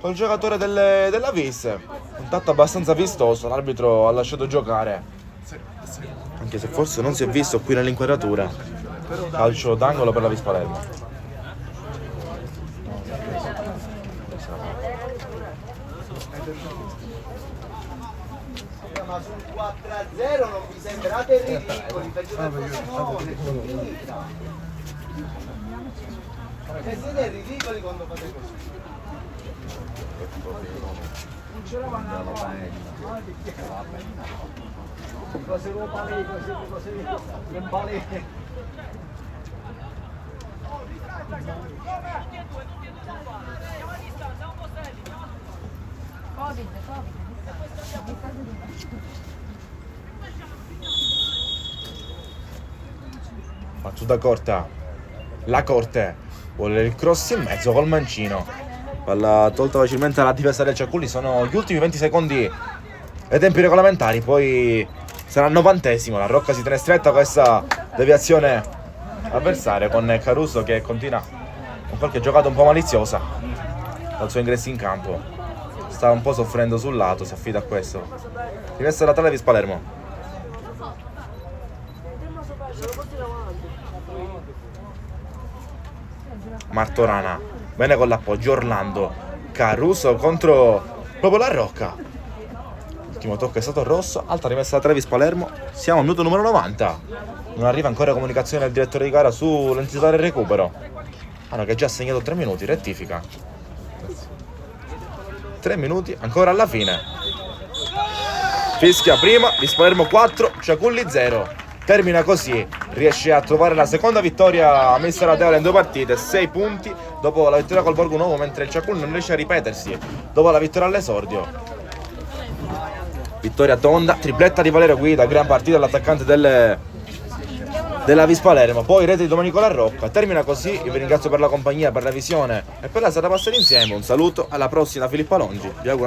col giocatore della Vis. Contatto abbastanza vistoso, l'arbitro ha lasciato giocare. Anche se forse non si è visto qui nell'inquadratura. Calcio d'angolo per la Vis Palermo. Ma sul 4-0 non vi sembrate ridicoli, perché per finita. Perché siete ridicoli quando fate così. Battuta corta, la Corte vuole il cross in mezzo col mancino, palla tolta facilmente alla difesa del Ciaculli. Sono gli ultimi 20 secondi ai tempi regolamentari, poi sarà il 90esimo. La Rocca si tiene stretta questa deviazione avversaria con Caruso che continua con qualche giocata un po' maliziosa dal suo ingresso in campo. Sta un po' soffrendo sul lato, si affida a questo. Rimessa laterale Vis Palermo. Martorana, bene con l'appoggio, Orlando, Caruso contro proprio la Rocca. L'ultimo tocco è stato rosso, alta rimessa da Trevis Palermo, siamo al minuto numero 90. Non arriva ancora comunicazione del direttore di gara sull'entità del recupero. Hanno che già segnato 3 minuti, rettifica. 3 minuti, ancora alla fine. Fischia prima, Vis Palermo 4, Ciaculli 0. Termina così, riesce a trovare la seconda vittoria messa alla tavola in 2 partite, 6 punti dopo la vittoria col Borgo Nuovo, mentre il Ciaculli non riesce a ripetersi dopo la vittoria all'esordio. Vittoria tonda, tripletta di Valerio Guida, gran partita all'attaccante della Vis Palermo, poi rete di Domenico La Rocca. Termina così, io vi ringrazio per la compagnia, per la visione e per la serata passata insieme. Un saluto, alla prossima Filippo Alongi, vi auguro